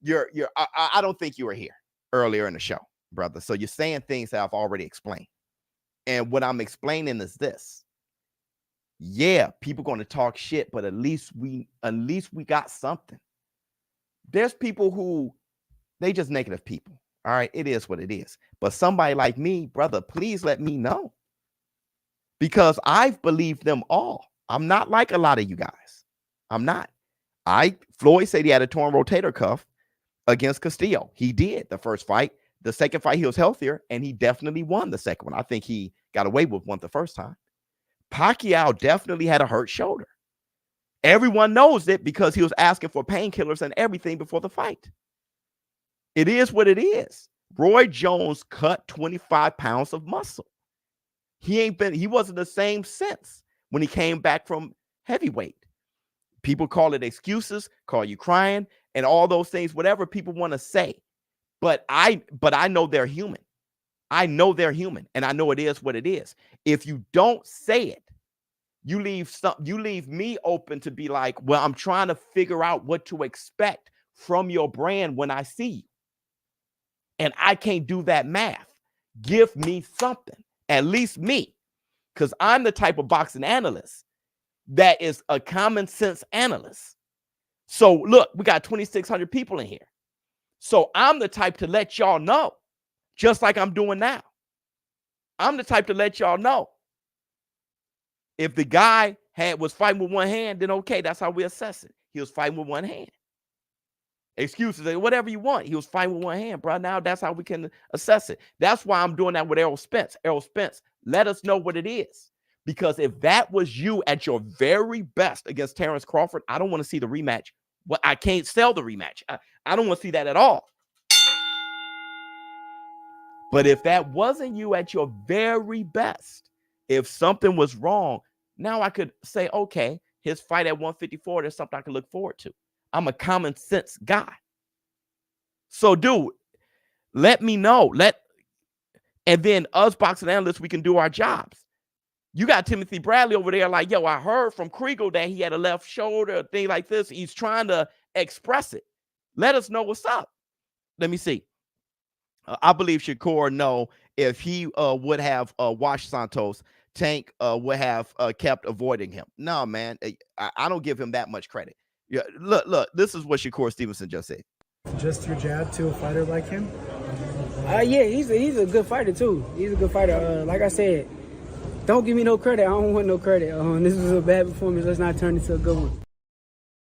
I don't think you were here earlier in the show, brother. So you're saying things that I've already explained. And what I'm explaining is this. Yeah, people going to talk shit, but at least we got something. There's people who they just negative people. All right, it is what it is. But somebody like me, brother, please let me know. Because I've believed them all. I'm not like a lot of you guys. I'm not. Floyd said he had a torn rotator cuff against Castillo. He did the first fight. The second fight, he was healthier, and he definitely won the second one. I think he got away with one the first time. Pacquiao definitely had a hurt shoulder. Everyone knows it because he was asking for painkillers and everything before the fight. It is what it is. Roy Jones cut 25 pounds of muscle. He wasn't the same since when he came back from heavyweight. People call it excuses, call you crying, and all those things, whatever people want to say. But I know they're human. I know they're human, and I know it is what it is. If you don't say it, you leave me open to be like, well, I'm trying to figure out what to expect from your brand when I see you. And I can't do that math. Give me something, at least me, because I'm the type of boxing analyst that is a common sense analyst. So look, we got 2,600 people in here. So I'm the type to let y'all know, just like I'm doing now. I'm the type to let y'all know. If the guy was fighting with one hand, then okay, that's how we assess it. He was fighting with one hand. Excuses, whatever you want. He was fighting with one hand, bro. Now that's how we can assess it. That's why I'm doing that with Errol Spence. Errol Spence, let us know what it is. Because if that was you at your very best against Terrence Crawford, I don't want to see the rematch. Well, I can't sell the rematch. I don't want to see that at all. But if that wasn't you at your very best, if something was wrong, now I could say, okay, his fight at 154, there's something I can look forward to. I'm a common sense guy. So, dude, let me know. And then us boxing analysts, we can do our jobs. You got Timothy Bradley over there like, yo, I heard from Kriegel that he had a left shoulder, a thing like this. He's trying to express it. Let us know what's up. Let me see. I believe Shakur know if he would have watched Santos, Tank would have kept avoiding him. No, man, I don't give him that much credit. Yeah, look, this is what Shakur Stevenson just said. Just through jab to a fighter like him? Yeah, he's a good fighter too. He's a good fighter. Like I said, don't give me no credit. I don't want no credit. This was a bad performance. Let's not turn it into a good one.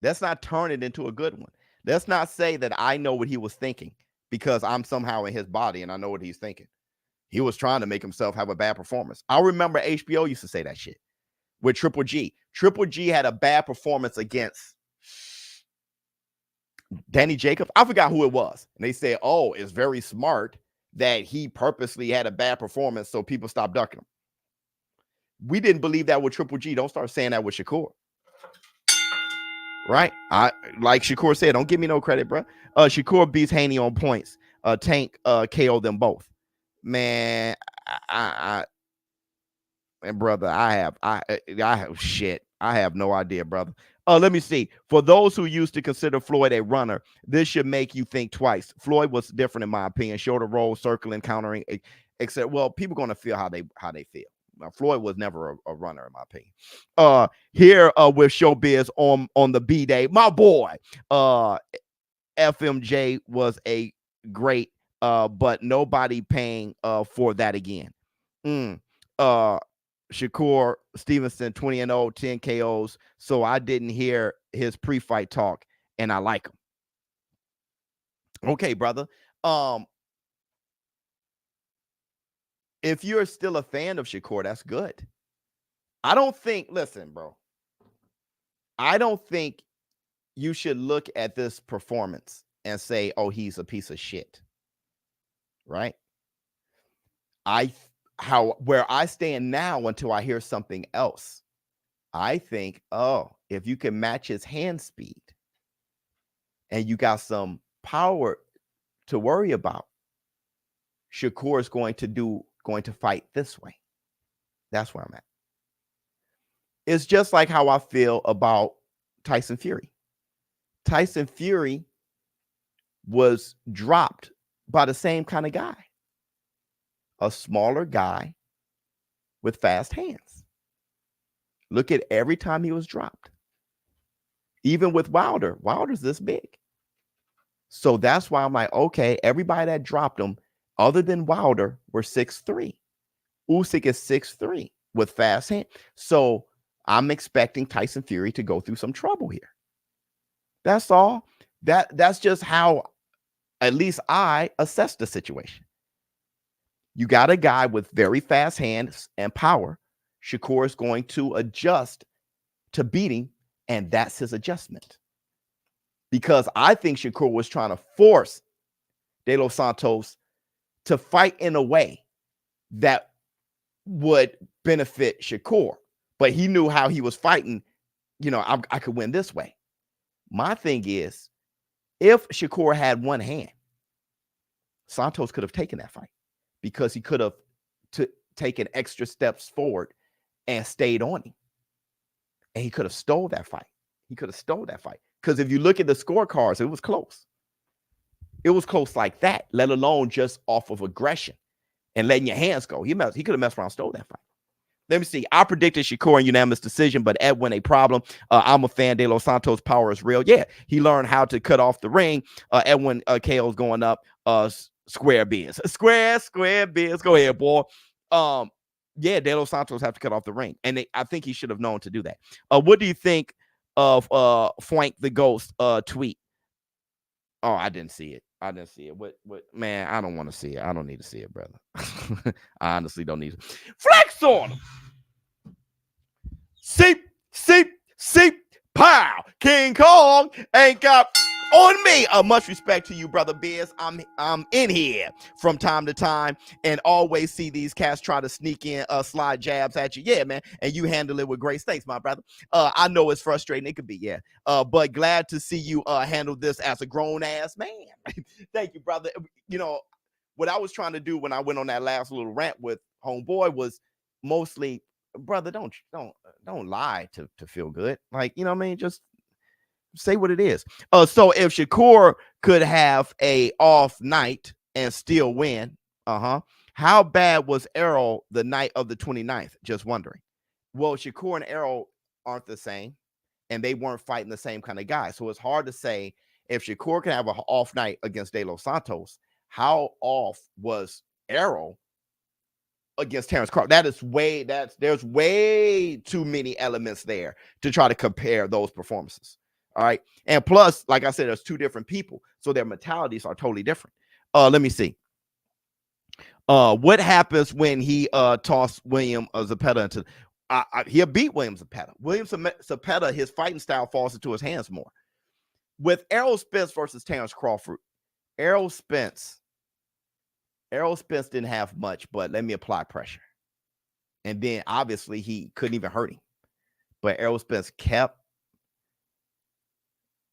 Let's not turn it into a good one. Let's not say that I know what he was thinking because I'm somehow in his body and I know what he's thinking. He was trying to make himself have a bad performance. I remember HBO used to say that shit with Triple G. Triple G had a bad performance against Danny Jacobs, I forgot who it was. And they said, oh, it's very smart that he purposely had a bad performance so people stopped ducking him. We didn't believe that with Triple G. Don't start saying that with Shakur. Right? Like Shakur said, don't give me no credit, bro. Shakur beats Haney on points. Tank KO them both. Man, and brother, I have shit. I have no idea, brother. Let me see. For those who used to consider Floyd a runner, this should make you think twice. Floyd was different in my opinion. Shoulder roll, circling, countering, except well, people gonna feel how they feel. Now, Floyd was never a runner, in my opinion. Here with ShowBizz on the B-Day, my boy, FMJ was a great, but nobody paying for that again. Shakur Stevenson, 20-0, 10 KOs. So I didn't hear his pre-fight talk, and I like him. Okay, brother. If you're still a fan of Shakur, that's good. I don't think, listen, bro. I don't think you should look at this performance and say, oh, he's a piece of shit. Right? Where I stand now until I hear something else, I think, oh, if you can match his hand speed and you got some power to worry about, Shakur is going to fight this way. That's where I'm at. It's just like how I feel about Tyson Fury. Tyson Fury was dropped by the same kind of guy. A smaller guy with fast hands. Look at every time he was dropped. Even with Wilder, Wilder's this big. So that's why I'm like, okay, everybody that dropped him, other than Wilder, were 6'3". Usyk is 6'3" with fast hands. So I'm expecting Tyson Fury to go through some trouble here. That's all. That's just how at least I assess the situation. You got a guy with very fast hands and power. Shakur is going to adjust to beating, and that's his adjustment. Because I think Shakur was trying to force De Los Santos to fight in a way that would benefit Shakur. But he knew how he was fighting. You know, I could win this way. My thing is, if Shakur had one hand, Santos could have taken that fight because he could have taken extra steps forward and stayed on him. And he could have stole that fight. He could have stole that fight. Because if you look at the scorecards, it was close. It was close like that, let alone just off of aggression and letting your hands go. He could have messed around and stole that fight. Let me see. I predicted Shakur in unanimous decision, but Edwin a problem. I'm a fan. De Los Santos' power is real. Yeah, he learned how to cut off the ring. Edwin KO's going up. Square biz. Square biz. Go ahead, boy. Yeah, De Los Santos have to cut off the ring. And I think he should have known to do that. What do you think of Frank the Ghost tweet? Oh, I didn't see it. I didn't see it. What man, I don't want to see it. I don't need to see it, brother. I honestly don't need it. Flex on him. See, pow. King Kong ain't got on me. Much respect to you, brother Biz. I'm in here from time to time and always see these cats try to sneak in slide jabs at you. Yeah, man. And you handle it with grace. Thanks, my brother. I know it's frustrating. It could be, yeah. But glad to see you handle this as a grown-ass man. Thank you, brother. You know, what I was trying to do when I went on that last little rant with Homeboy was mostly, brother, don't lie to feel good. Like, you know what I mean? Just say what it is. So if Shakur could have a off night and still win, how bad was Errol the night of the 29th? Just wondering. Well, Shakur and Errol aren't the same, and they weren't fighting the same kind of guy. So it's hard to say if Shakur can have an off night against De Los Santos, how off was Errol against Terrence Crawford? There's way too many elements there to try to compare those performances. All right. And plus, like I said, there's two different people. So their mentalities are totally different. Let me see. What happens when he tossed William Zepeda into he'll beat William Zepeda. William Zepeda, his fighting style falls into his hands more. with Errol Spence versus Terrence Crawford, Errol Spence didn't have much, but let me apply pressure. And then obviously he couldn't even hurt him. But Errol Spence kept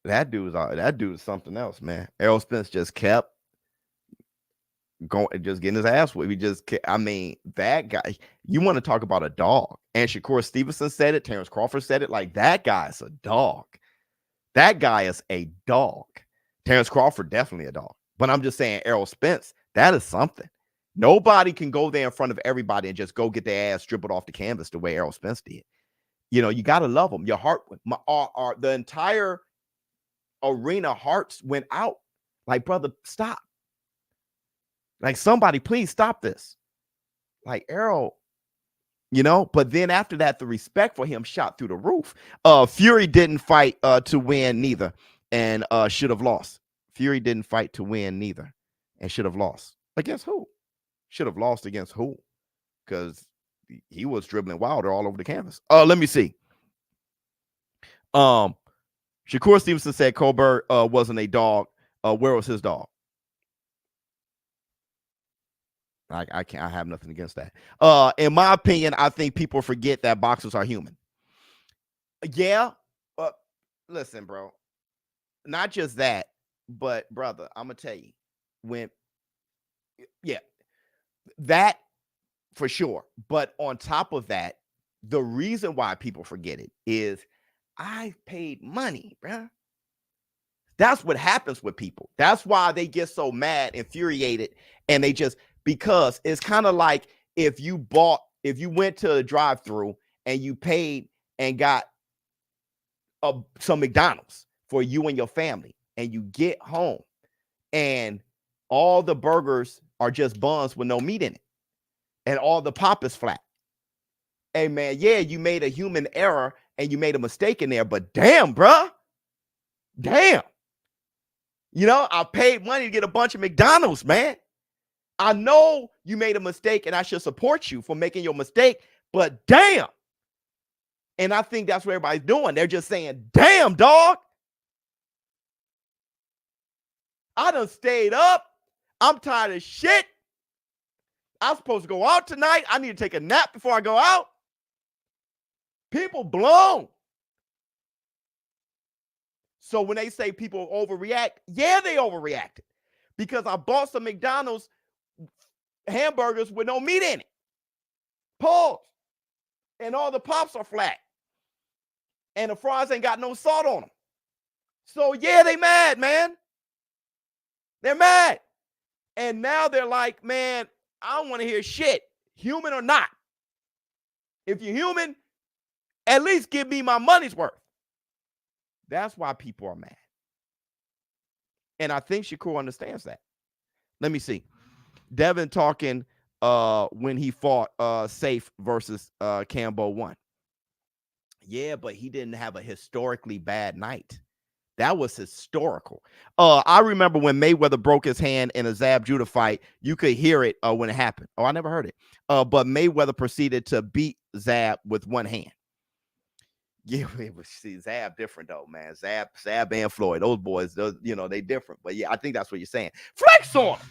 that dude's something else, man. Errol Spence just kept going, just getting his ass whipped. He just kept, I mean, that guy, you want to talk about a dog. And Shakur Stevenson said it, Terrence Crawford said it, like that guy is a dog. That guy is a dog. Terrence Crawford, definitely a dog. But I'm just saying, Errol Spence, that is something. Nobody can go there in front of everybody and just go get their ass dribbled off the canvas the way Errol Spence did. You know, you got to love him. Your heart, the entire arena hearts went out. Like, brother, stop. Like, somebody, please stop this. Like, Errol, you know, but then after that, the respect for him shot through the roof. Fury didn't fight to win neither and should have lost. Fury didn't fight to win neither and should have lost. Against who? Should have lost against who? Because he was dribbling Wilder all over the canvas. Let me see. Shakur Stevenson said Colbert wasn't a dog. Where was his dog? I have nothing against that. In my opinion, I think people forget that boxers are human. Yeah. Listen, bro. Not just that, but brother, I'm gonna tell you, that for sure. But on top of that, the reason why people forget it is I paid money, bro. That's what happens with people. That's why they get so mad, infuriated, and they just, because it's kind of like if you went to a drive-through and you paid and got some McDonald's for you and your family, and you get home and all the burgers are just buns with no meat in it, and all the pop is flat. Hey, man, yeah, you made a human error and you made a mistake in there, but damn, bruh. Damn. You know, I paid money to get a bunch of McDonald's, man. I know you made a mistake and I should support you for making your mistake, but damn. And I think that's what everybody's doing. They're just saying, damn, dog. I done stayed up. I'm tired of shit. I'm supposed to go out tonight. I need to take a nap before I go out. People blown. So when they say people overreact, yeah, they overreacted. Because I bought some McDonald's hamburgers with no meat in it. Pause. And all the pops are flat. And the fries ain't got no salt on them. So yeah, they mad, man. They're mad. And now they're like, man, I don't want to hear shit, human or not. If you're human, at least give me my money's worth. That's why people are mad. And I think Shakur understands that. Let me see. Devin talking when he fought Safe versus Cambo 1. Yeah, but he didn't have a historically bad night. That was historical. I remember when Mayweather broke his hand in a Zab Judah fight. You could hear it when it happened. Oh, I never heard it. But Mayweather proceeded to beat Zab with one hand. Yeah, it was, see, Zab different though, man. Zab and Floyd, those boys, you know, they different. But yeah, I think that's what you're saying. Flex on him.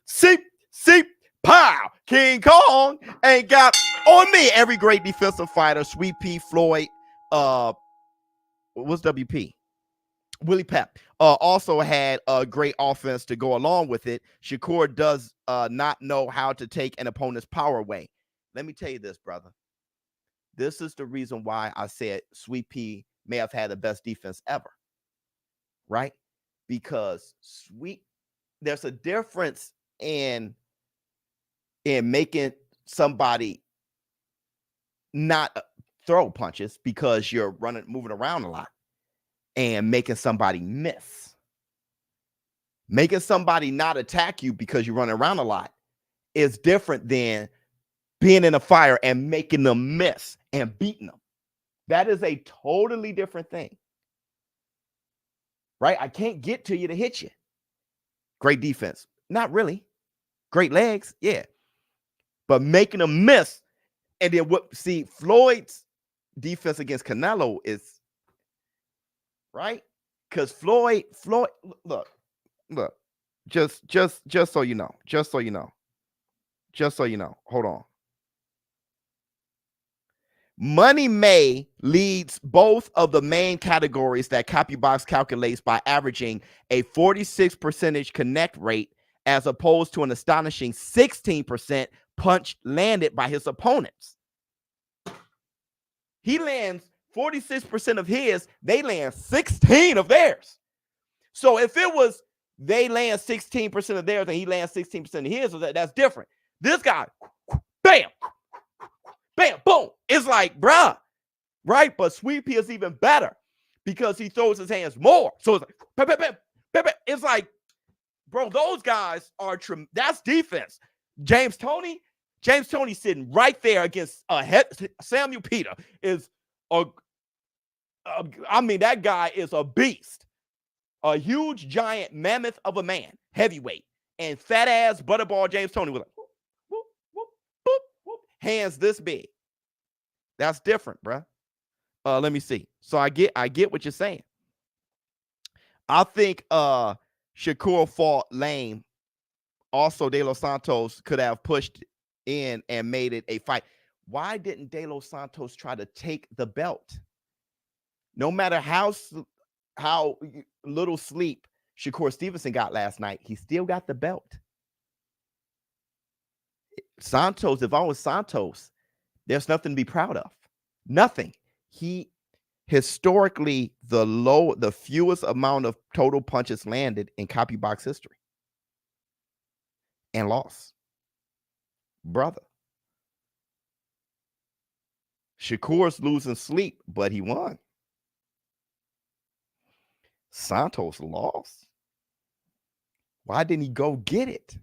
Seep, pow. King Kong ain't got on me. Every great defensive fighter, Sweet Pea, Floyd, what's WP? Willie Pep also had a great offense to go along with it. Shakur does not know how to take an opponent's power away. Let me tell you this, brother. This is the reason why I said Sweet Pea may have had the best defense ever, right? Because there's a difference in making somebody not throw punches because you're moving around a lot, and making somebody miss. Making somebody not attack you because you're running around a lot is different than being in a fire and making them miss and beating them. That is a totally different thing. Right? I can't get to you to hit you. Great defense. Not really. Great legs. Yeah. But making them miss. And then see, Floyd's defense against Canelo is right? Because Floyd, look, just so you know, hold on. Money May leads both of the main categories that CopyBox calculates by averaging a 46% connect rate as opposed to an astonishing 16% punch landed by his opponents. He lands 46% of his, they land 16 of theirs. So if it was they land 16% of theirs and he lands 16% of his, that's different. This guy, bam, bam, boom. It's like, bruh, right? But Sweet Pea is even better because he throws his hands more. So it's like, bam, bam, bam, bam, bam. It's like, bro, those guys are, that's defense. James Toney sitting right there against Samuel Peter is, I mean, that guy is a beast. A huge, giant mammoth of a man, heavyweight, and fat ass butterball James Toney was like, whoop, whoop, whoop, whoop, whoop, hands this big. That's different, bruh. Let me see. So I get what you're saying. I think Shakur fought lame. Also, De Los Santos could have pushed in and made it a fight. Why didn't De Los Santos try to take the belt? No matter how little sleep Shakur Stevenson got last night, he still got the belt. Santos, if I was Santos, there's nothing to be proud of. Nothing. He historically the fewest amount of total punches landed in CopyBox history and lost. Brother. Shakur's losing sleep, but he won. Santos lost. Why didn't he go get it?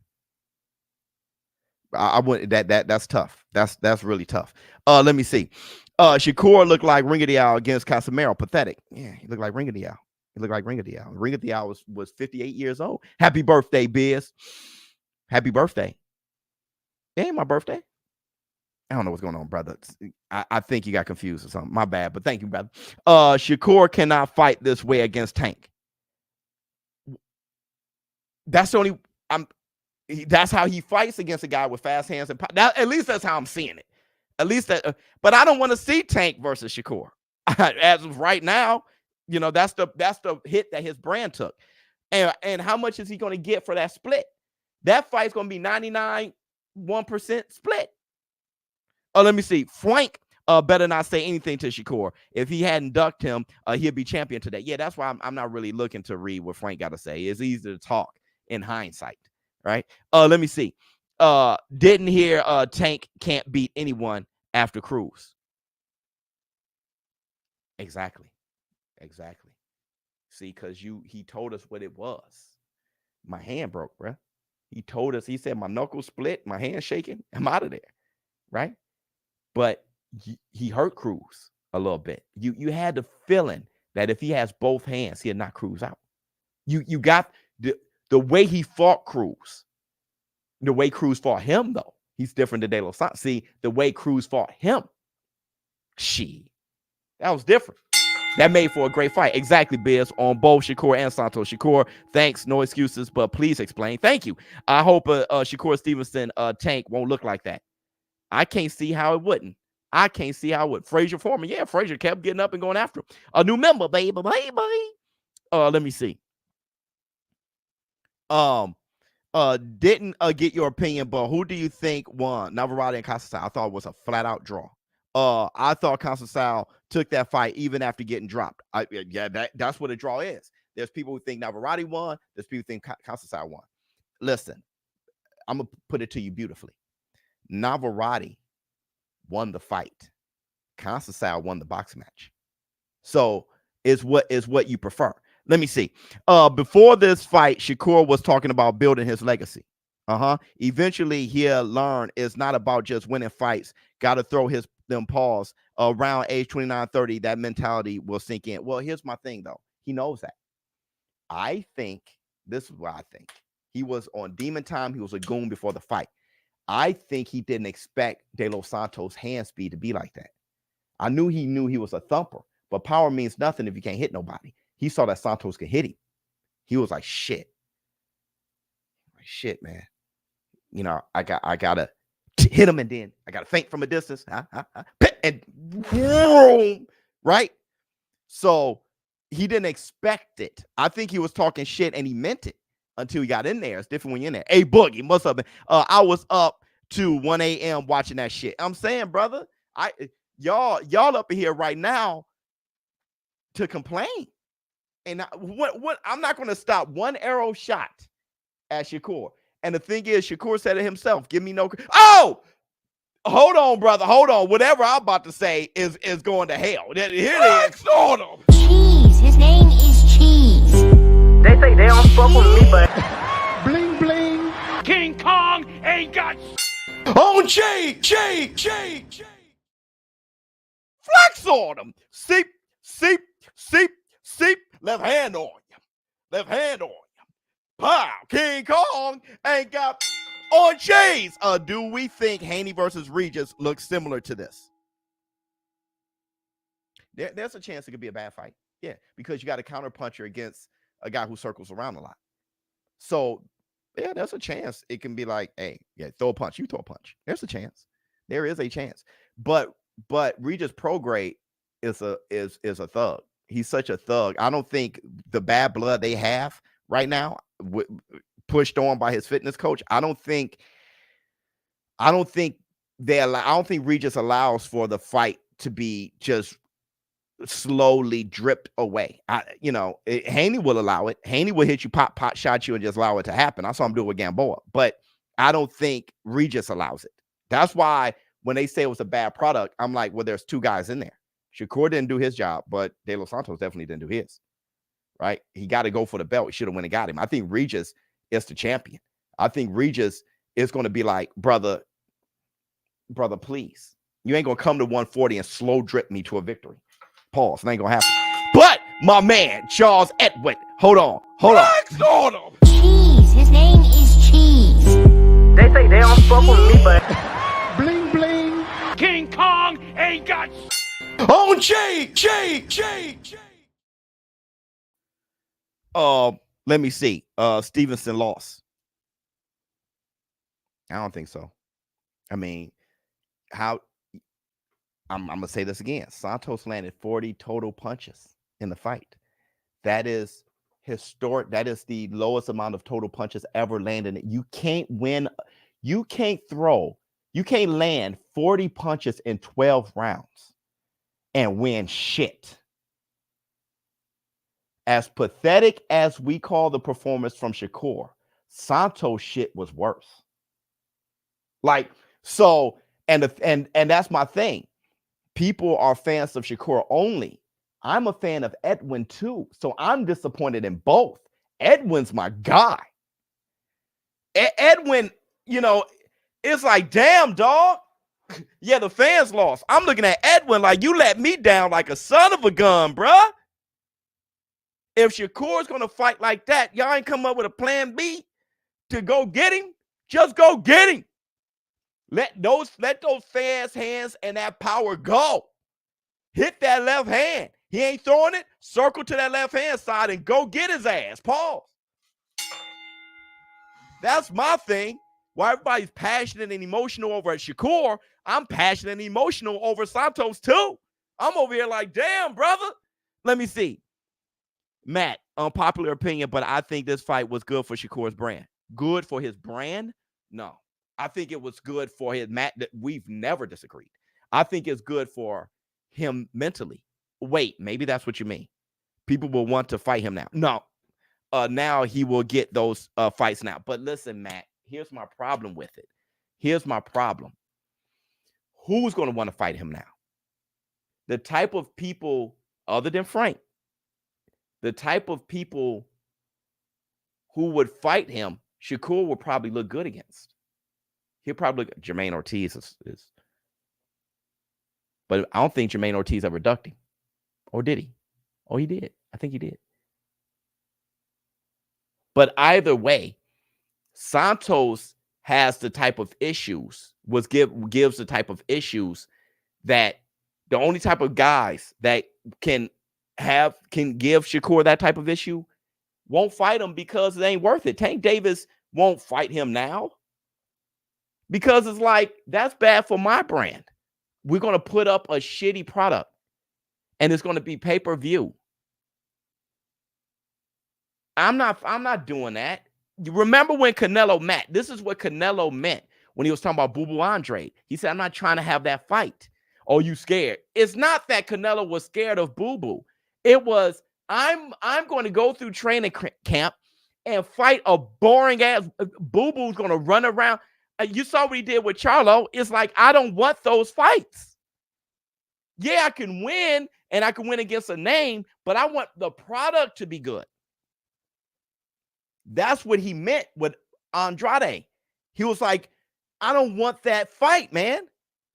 I wouldn't. That's tough. That's really tough. Let me see. Shakur looked like Ring of the Hour against Casemiro. Pathetic. Yeah, he looked like Ring of the Hour. Ring of the Hour was 58 years old. Happy birthday, Biz. Happy birthday. It ain't my birthday. I don't know what's going on, brother. I think you got confused or something. My bad, but thank you, brother. Shakur cannot fight this way against Tank. That's the only. That's how he fights against a guy with fast hands and at least that's how I'm seeing it. At least that. But I don't want to see Tank versus Shakur. As of right now, you know that's the hit that his brand took. And how much is he going to get for that split? That fight's going to be 99.1% split. Let me see. Frank better not say anything to Shakur. If he hadn't ducked him, he'd be champion today. Yeah, that's why I'm not really looking to read what Frank got to say. It's easy to talk in hindsight, right? Let me see. Didn't hear Tank can't beat anyone after Cruz. Exactly. See, because he told us what it was. My hand broke, bro. He told us, he said, my knuckles split, my hand shaking. I'm out of there, right? But he hurt Cruz a little bit. You had the feeling that if he has both hands, he'll knock Cruz out. You got the way he fought Cruz. The way Cruz fought him, though, he's different than De Los Santos. See, the way Cruz fought him, that was different. That made for a great fight. Exactly, Biz, on both Shakur and Santos. Shakur, thanks, no excuses, but please explain. Thank you. I hope Shakur Stevenson Tank won't look like that. I can't see how it wouldn't. Frazier Foreman, yeah, Frazier kept getting up and going after him. A new member, baby. Let me see. Didn't get your opinion, but who do you think won? Navarrete and Casasal. I thought it was a flat out draw. I thought Casasal took that fight even after getting dropped. That's what a draw is. There's people who think Navarrete won. There's people who think Casasal won. Listen, I'm gonna put it to you beautifully. Navarrete won the fight. Casasal won the boxing match. So is what you prefer. Let me see. Before this fight, Shakur was talking about building his legacy. Eventually, he'll learn it's not about just winning fights. Got to throw them paws around age 29, 30. That mentality will sink in. Well, here's my thing, though. He knows that. I think this is what I think. He was on demon time. He was a goon before the fight. I think he didn't expect De Los Santos' hand speed to be like that. I knew he was a thumper, but power means nothing if you can't hit nobody. he saw that Santos could hit him. He was like, shit, man. You know, I gotta hit him, and then I gotta feint from a distance, and boom, right? So he didn't expect it. I think he was talking shit, and he meant it until he got in there. It's different when you're in there. Hey, Boogie, what's up, man? I was up to 1 a.m. watching that shit. I'm saying, brother, y'all up in here right now to complain. And what I'm not going to stop one arrow shot at Shakur. And the thing is, Shakur said it himself. Give me no. Oh, hold on, brother. Hold on. Whatever I'm about to say is going to hell. Here it is. Hold on. Cheese. His name is Cheese. They say they don't fuck with me, but Bling bling. King Kong ain't got on Cheese. Flex on him. Seep. Left hand on you. Pow. King Kong ain't got on Cheese. Do we think Haney versus Regis looks similar to this? There's a chance it could be a bad fight. Yeah, because you got a counter puncher against a guy who circles around a lot. So, yeah, there's a chance it can be like, hey, yeah, throw a punch. You throw a punch. There's a chance. There is a chance. But Regis Prograde is a thug. He's such a thug. I don't think the bad blood they have right now, pushed on by his fitness coach, I don't think Regis allows for the fight to be just slowly dripped away. Haney will allow it. Haney will hit you, pop, shot you, and just allow it to happen. I saw him do it with Gamboa, but I don't think Regis allows it. That's why when they say it was a bad product, I'm like, well, there's two guys in there. Shakur didn't do his job, but De Los Santos definitely didn't do his. Right? He got to go for the belt. He should have went and got him. I think Regis is the champion. I think Regis is going to be like, brother, please. You ain't going to come to 140 and slow drip me to a victory. Pause. It ain't going to happen. But my man, Charles Edwin, hold on. Cheese. His name is Cheese. They say they don't fuck with me, but Bling bling. King Kong ain't got on Cheese. Let me see. Stevenson lost. I don't think so. I mean, I'm gonna say this again. Santos landed 40 total punches in the fight. That is historic. That is the lowest amount of total punches ever landed. You can't win. You can't land 40 punches in 12 rounds and win shit. As pathetic as we call the performance from Shakur, Santos shit was worse. Like, so, and that's my thing. People are fans of Shakur only. I'm a fan of Edwin too. So I'm disappointed in both. Edwin's my guy. Edwin, it's like, damn, dog. Yeah, the fans lost. I'm looking at Edwin like, you let me down like a son of a gun, bruh. If Shakur's going to fight like that, y'all ain't come up with a plan B to go get him. Just go get him. Let those fans' hands and that power go. Hit that left hand. He ain't throwing it. Circle to that left hand side and go get his ass. Pause. That's my thing. While everybody's passionate and emotional over Shakur, I'm passionate and emotional over Santos too. I'm over here like, damn, brother. Let me see. Matt, unpopular opinion, but I think this fight was good for Shakur's brand. Good for his brand? No. I think it was good for his Matt. We've never disagreed. I think it's good for him mentally. Wait, maybe that's what you mean. People will want to fight him now. No. Now he will get those fights now. But listen, Matt, here's my problem with it. Here's my problem. Who's going to want to fight him now? The type of people, other than Frank, the type of people who would fight him, Shakur would probably look good against. He'll probably look. Jermaine Ortiz is. But I don't think Jermaine Ortiz ever ducked him. Or did he? Oh, he did. I think he did. But either way, Santos has the type of issues, gives the type of issues that the only type of guys that can can give Shakur that type of issue, won't fight him because it ain't worth it. Tank Davis won't fight him now because it's like, that's bad for my brand. We're going to put up a shitty product and it's going to be pay-per-view. I'm not doing that. You remember when Canelo met? This is what Canelo meant when he was talking about Boo Boo Andre. He said, I'm not trying to have that fight. Oh, you scared? It's not that Canelo was scared of Boo Boo. It was, I'm going to go through training camp and fight a boring ass Boo Boo's going to run around. You saw what he did with Charlo. It's like, I don't want those fights. Yeah, I can win and I can win against a name, but I want the product to be good. That's what he meant with Andrade. He was like, I don't want that fight, man.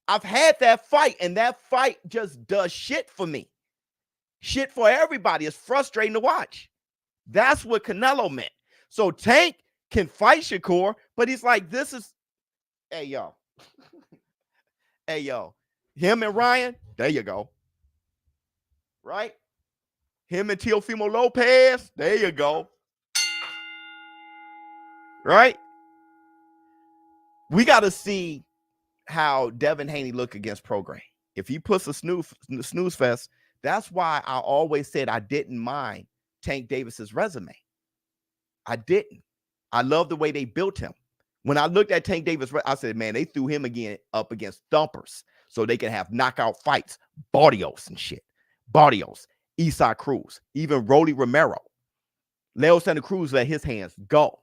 I've had that fight, and that fight just does shit for me. Shit for everybody. It's frustrating to watch. That's what Canelo meant. So Tank can fight Shakur, but he's like, this is, hey, yo. Hey, yo. Him and Ryan, there you go. Right? Him and Teofimo Lopez, there you go. Right? We got to see how Devin Haney look against Program. If he puts a snooze fest, that's why I always said I didn't mind Tank Davis's resume. I didn't. I love the way they built him. When I looked at Tank Davis, I said, man, they threw him again up against thumpers so they can have knockout fights. Barrios and shit. Barrios, Isaac Cruz, even Rolly Romero. Leo Santa Cruz let his hands go.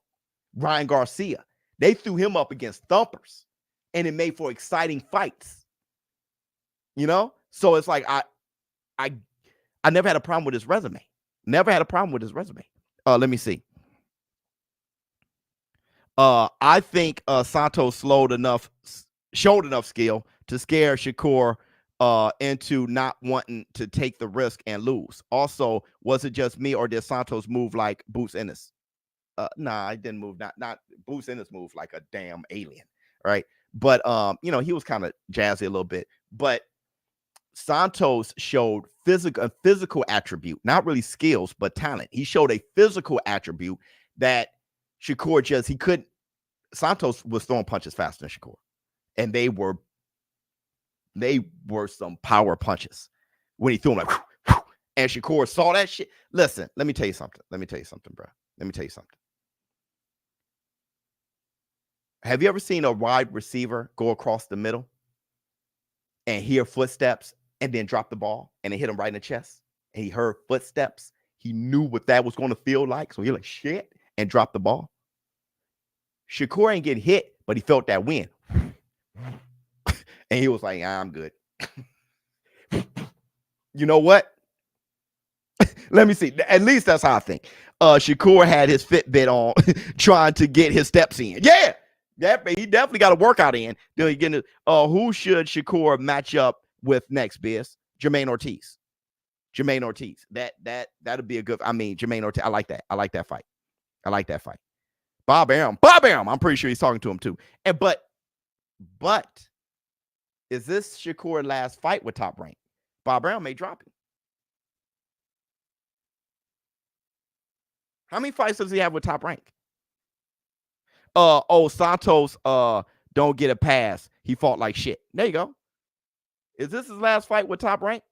Ryan Garcia. They threw him up against thumpers, and it made for exciting fights. You know? So it's like I never had a problem with his resume. Never had a problem with his resume. Let me see. I think Santos showed enough skill to scare Shakur into not wanting to take the risk and lose. Also, was it just me or did Santos move like Boots Ennis? Nah, I didn't move. Not Boots Ennis moved like a damn alien, right? But you know, he was kind of jazzy a little bit. But Santos showed a physical attribute, not really skills, but talent. He showed a physical attribute that Shakur he couldn't. Santos was throwing punches faster than Shakur, and they were some power punches when he threw them like, and Shakur saw that shit. Listen, let me tell you something. Bro. Let me tell you something. Have you ever seen a wide receiver go across the middle and hear footsteps and then drop the ball and it hit him right in the chest? And he heard footsteps. He knew what that was going to feel like. So he like, shit, and dropped the ball. Shakur ain't get hit, but he felt that wind. And he was like, I'm good. You know what? Let me see. At least that's how I think. Shakur had his Fitbit on trying to get his steps in. Yeah. He definitely got a workout in. Who should Shakur match up with next, Biz? Jermaine Ortiz. That'd be a good. I mean, Jermaine Ortiz. I like that. I like that fight. Bob Arum. I'm pretty sure he's talking to him too. And but is this Shakur's last fight with Top Rank? Bob Arum may drop him. How many fights does he have with Top Rank? Santos don't get a pass. He fought like shit. There you go. Is this his last fight with Top Rank?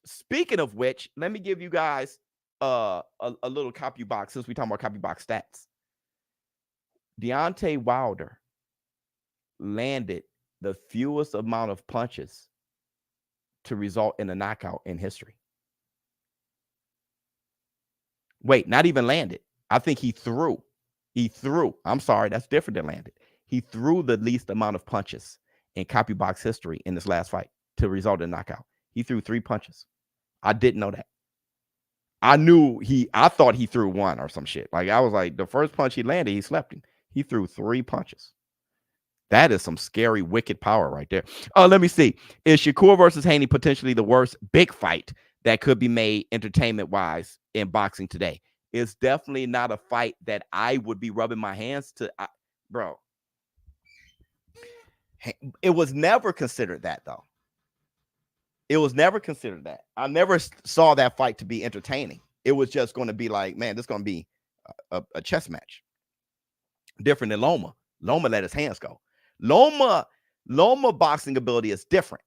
Speaking of which, let me give you guys a little copy box since we're talking about copy box stats. Deontay Wilder landed the fewest amount of punches to result in a knockout in history. Wait, not even landed. I think he threw. I'm sorry, that's different than landed. He threw the least amount of punches in copy box history in this last fight to result in a knockout. He threw 3 punches. I didn't know that. I thought he threw 1 or some shit. Like I was like, the first punch he landed, he slept him. He threw 3 punches. That is some scary, wicked power right there. Let me see. Is Shakur versus Haney potentially the worst big fight that could be made entertainment-wise in boxing today? It's definitely not a fight that I would be rubbing my hands to. Bro, it was never considered that, though. It was never considered that. I never saw that fight to be entertaining. It was just going to be like, man, this is going to be a chess match. Different than Loma. Loma let his hands go. Loma boxing ability is different.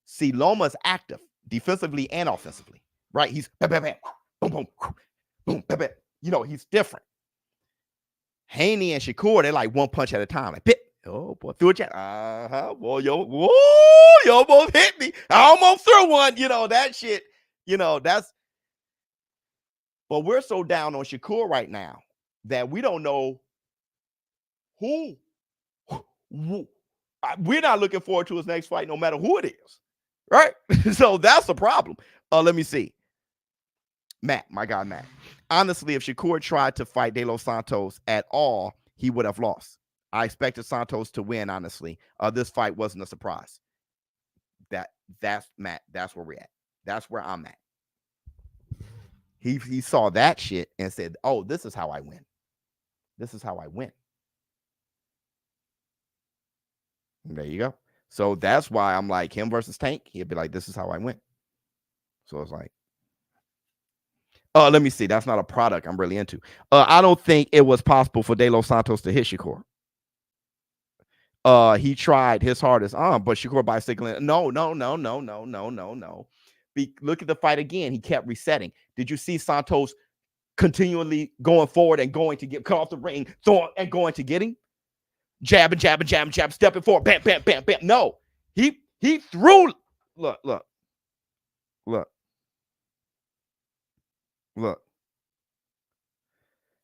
See, Loma is active defensively and offensively, right? He's bam, bam, bam, boom, boom, boom, bam, bam. You know, he's different. Haney and Shakur, they're like one punch at a time. Like, pit. Oh boy, threw a jab. Boy, you almost hit me. I almost threw one. You know, that shit, you know, that's. But we're so down on Shakur right now that we don't know who. We're not looking forward to his next fight, no matter who it is. Right? So that's the problem. Let me see. Matt, my guy, Matt. Honestly, if Shakur tried to fight De Los Santos at all, he would have lost. I expected Santos to win, honestly. This fight wasn't a surprise. That's Matt. That's where we're at. That's where I'm at. He saw that shit and said, oh, this is how I win. This is how I win. And there you go. So that's why I'm like, him versus Tank, he'd be like, this is how I win. So it's like, let me see. That's not a product I'm really into. I don't think it was possible for De Los Santos to hit Shakur. He tried his hardest, but Shakur bicycling. No. Look at the fight again. He kept resetting. Did you see Santos continually going forward and going to come off the ring, throwing and going to get him? Jabbing, stepping forward, bam, bam, bam, bam. No, he threw. Look.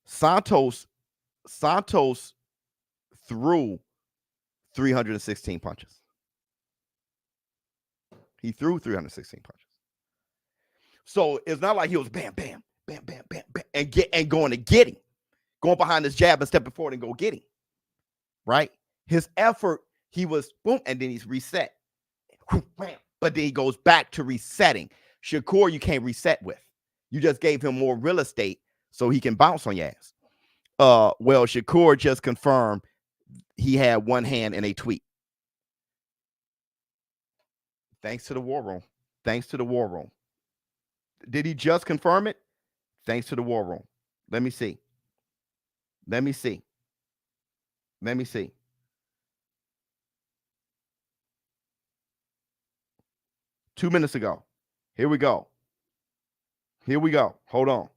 Santos threw 316 punches. He threw 316 punches. So it's not like he was bam, bam, bam, bam, bam, bam, and going to get him, going behind his jab and stepping forward and go get him. Right? His effort, he was boom, and then he's reset. But then he goes back to resetting. Shakur, you can't reset with. You just gave him more real estate so he can bounce on your ass. Well, Shakur just confirmed he had one hand in a tweet. Thanks to the War Room. Thanks to the War Room. Did he just confirm it? Thanks to the War Room. Let me see. 2 minutes ago. Here we go. Hold on.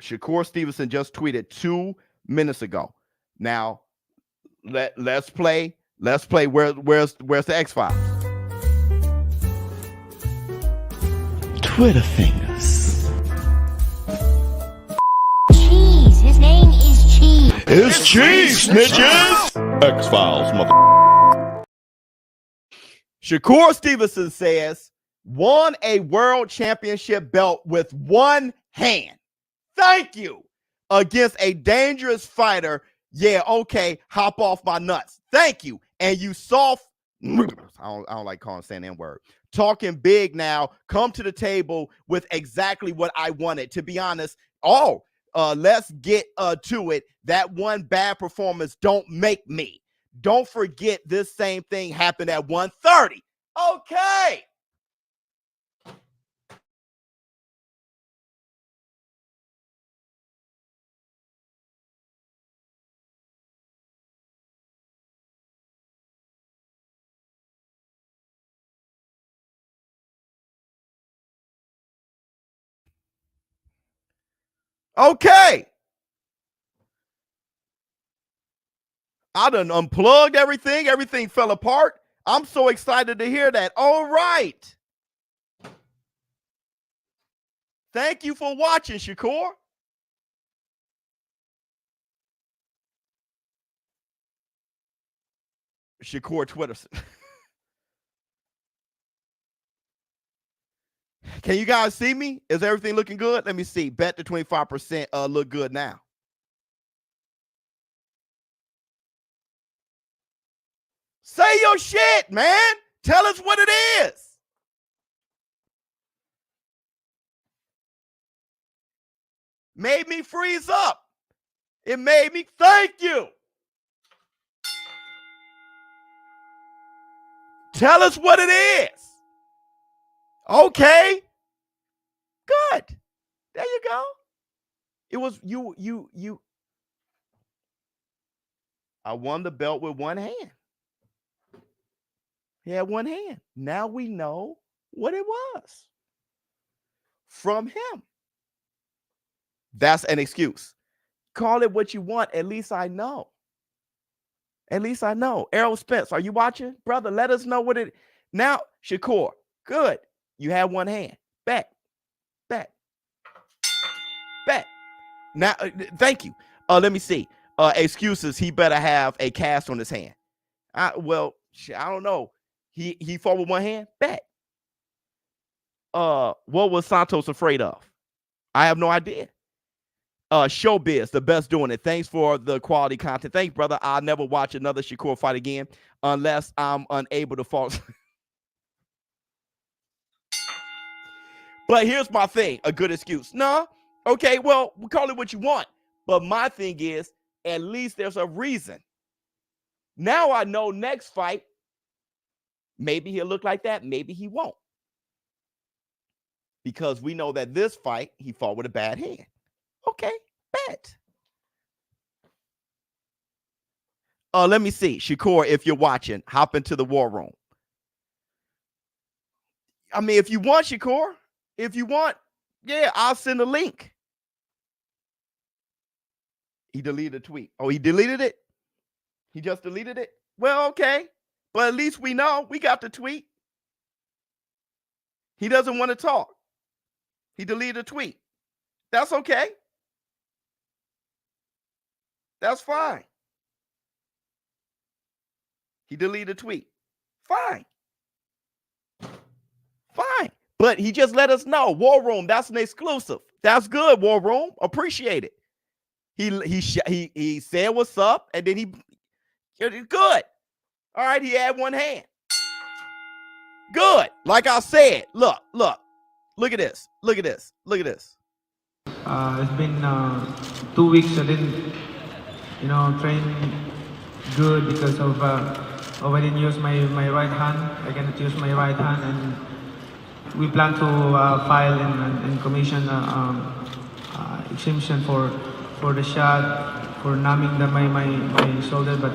Shakur Stevenson just tweeted 2 minutes ago. Now, let's play. Where's the X-Files? Twitter fingers. Cheese. His name is Cheese. It's cheese, snitches. X-Files, mother. Shakur Stevenson says, won a world championship belt with one hand. Thank you. Against a dangerous fighter. Yeah, okay, hop off my nuts. Thank you. And you soft, I don't like saying that word. Talking big now, come to the table with exactly what I wanted. To be honest, let's get to it. That one bad performance don't make me. Don't forget this same thing happened at 130. Okay. Okay. I done unplugged everything. Everything fell apart. I'm so excited to hear that. All right. Thank you for watching, Shakur. Shakur Twitter. Can you guys see me? Is everything looking good? Let me see. Bet the 25% look good now. Say your shit, man. Tell us what it is. Made me freeze up. It made me thank you. Tell us what it is. Okay. Good. There you go. It was you. I won the belt with one hand. He had one hand. Now we know what it was from him. That's an excuse. Call it what you want. At least I know. At least I know. Errol Spence, are you watching? Brother, let us know what it. Now, Shakur, good. You had one hand. Bet. Now, thank you. Let me see. Excuses. He better have a cast on his hand. Well, I don't know. He fought with one hand. Bet. What was Santos afraid of? I have no idea. ShowBizz, the best doing it. Thanks for the quality content. Thanks, brother. I'll never watch another Shakur fight again unless I'm unable to fall. But here's my thing, a good excuse. No, okay, well, we call it what you want. But my thing is, at least there's a reason. Now I know next fight, maybe he'll look like that, maybe he won't. Because we know that this fight, he fought with a bad hand. Okay, bet. Let me see. Shakur, if you're watching, hop into the war room. I mean, if you want, Shakur, if you want, yeah, I'll send a link. He deleted a tweet. Oh, he deleted it? He just deleted it? Well, okay. But at least we know we got the tweet. He doesn't want to talk. He deleted a tweet. That's okay. That's fine. He deleted a tweet. Fine. Fine. But he just let us know. War Room, that's an exclusive. That's good, War Room. Appreciate it. He said what's up, and then he good. All right, he had one hand. Good. Like I said, look at this. Look at this. It's been 2 weeks. I didn't, train good because of I didn't use my right hand. I cannot use my right hand, and we plan to file and commission exemption for the shot for numbing my shoulder, but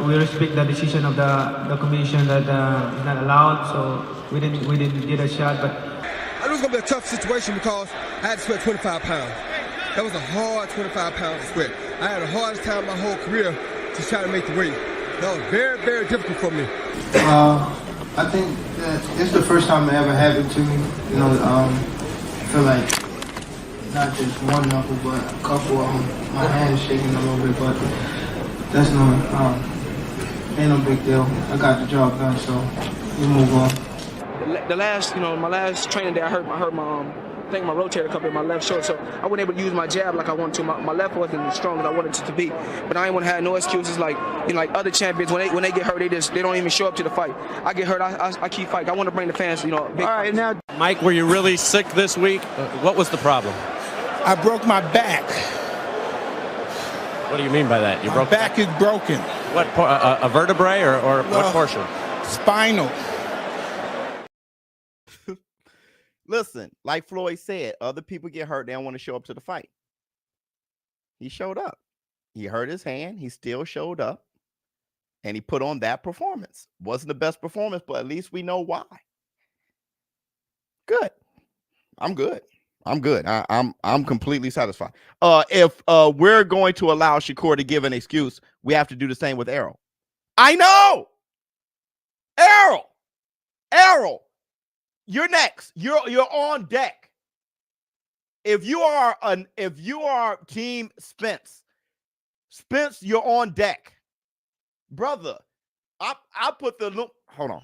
we respect the decision of the commission that is not allowed. So we didn't get a shot, but. I knew it was going to be a tough situation because I had to sweat 25 pounds. That was a hard 25 pounds to sweat. I had the hardest time my whole career to try to make the weight. That was very, very difficult for me. I think that it's the first time it ever happened to me. I feel like not just one knuckle, but a couple of them. My hand's shaking a little bit, but that's ain't no big deal. I got the job done, so we move on. The last, my last training day, I hurt my I think my rotator cuff in my left shoulder, so I wasn't able to use my jab like I wanted to. My left wasn't as strong as I wanted it to be, but I ain't want to have no excuses like like other champions when they get hurt, they don't even show up to the fight. I get hurt, I keep fighting. I want to bring the fans, big. All right, now, Mike, were you really sick this week? What was the problem? I broke my back. What do you mean by that? My back is broken. What, a vertebrae or what portion? Spinal. Listen, like Floyd said, other people get hurt. They don't want to show up to the fight. He showed up. He hurt his hand. He still showed up. And he put on that performance. Wasn't the best performance, but at least we know why. Good. I'm good. I'm completely satisfied. If we're going to allow Shakur to give an excuse, we have to do the same with Errol. I know. Errol. You're next. You're on deck. If you are Team Spence, you're on deck, brother. I put the loop. Hold on.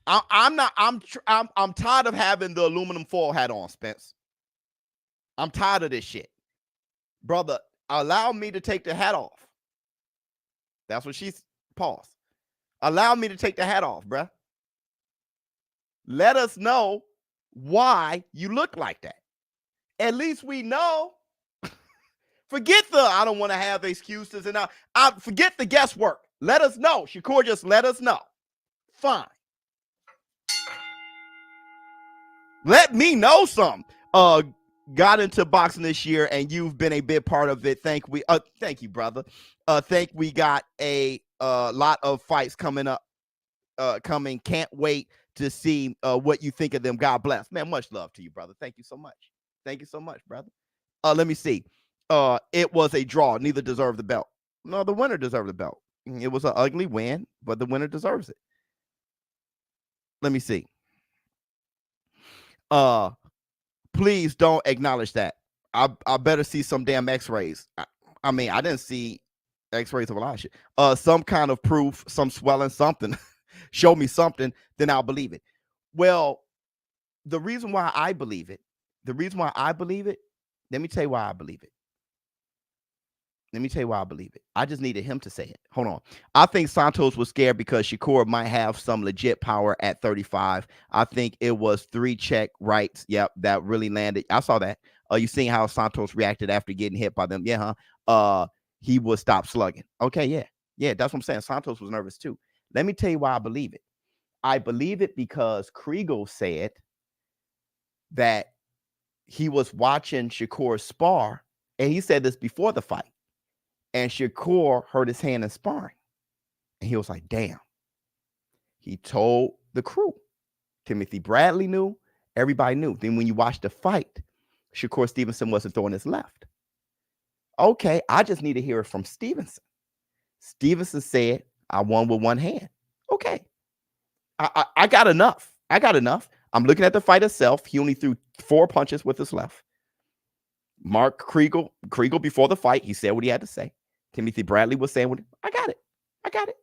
I'm tired of having the aluminum foil hat on, Spence. I'm tired of this shit. Brother, allow me to take the hat off. That's what she's paused. Allow me to take the hat off, bruh. Let us know why you look like that. At least we know. Forget the I don't want to have excuses and I forget the guesswork. Let us know. Shakur, just let us know. Fine. Let me know something. Got into boxing this year and you've been a big part of it. Thank you, brother. Think we got a lot of fights coming up. Can't wait to see what you think of them. God bless. Man, much love to you, brother. Thank you so much. Thank you so much, brother. Let me see. It was a draw. Neither deserved the belt. No, the winner deserved the belt. It was an ugly win, but the winner deserves it. Let me see. Please don't acknowledge that. I better see some damn x-rays. I mean, I didn't see x-rays of a lot of shit. Some kind of proof, some swelling, something. Show me something, then I'll believe it. Well, the reason why I believe it, let me tell you why I believe it. I just needed him to say it. Hold on. I think Santos was scared because Shakur might have some legit power at 35. I think it was 3 check rights. Yep, that really landed. I saw that. You seen how Santos reacted after getting hit by them? Yeah, huh? He would stop slugging. Okay, yeah. Yeah, that's what I'm saying. Santos was nervous too. Let me tell you why I believe it. I believe it because Kriegel said that he was watching Shakur spar, and he said this before the fight. And Shakur hurt his hand in sparring. And he was like, damn. He told the crew. Timothy Bradley knew. Everybody knew. Then when you watch the fight, Shakur Stevenson wasn't throwing his left. Okay, I just need to hear it from Stevenson. Stevenson said, I won with one hand. Okay. I got enough. I'm looking at the fight itself. He only threw 4 punches with his left. Mark Kriegel before the fight, he said what he had to say. Timothy Bradley was saying, I got it.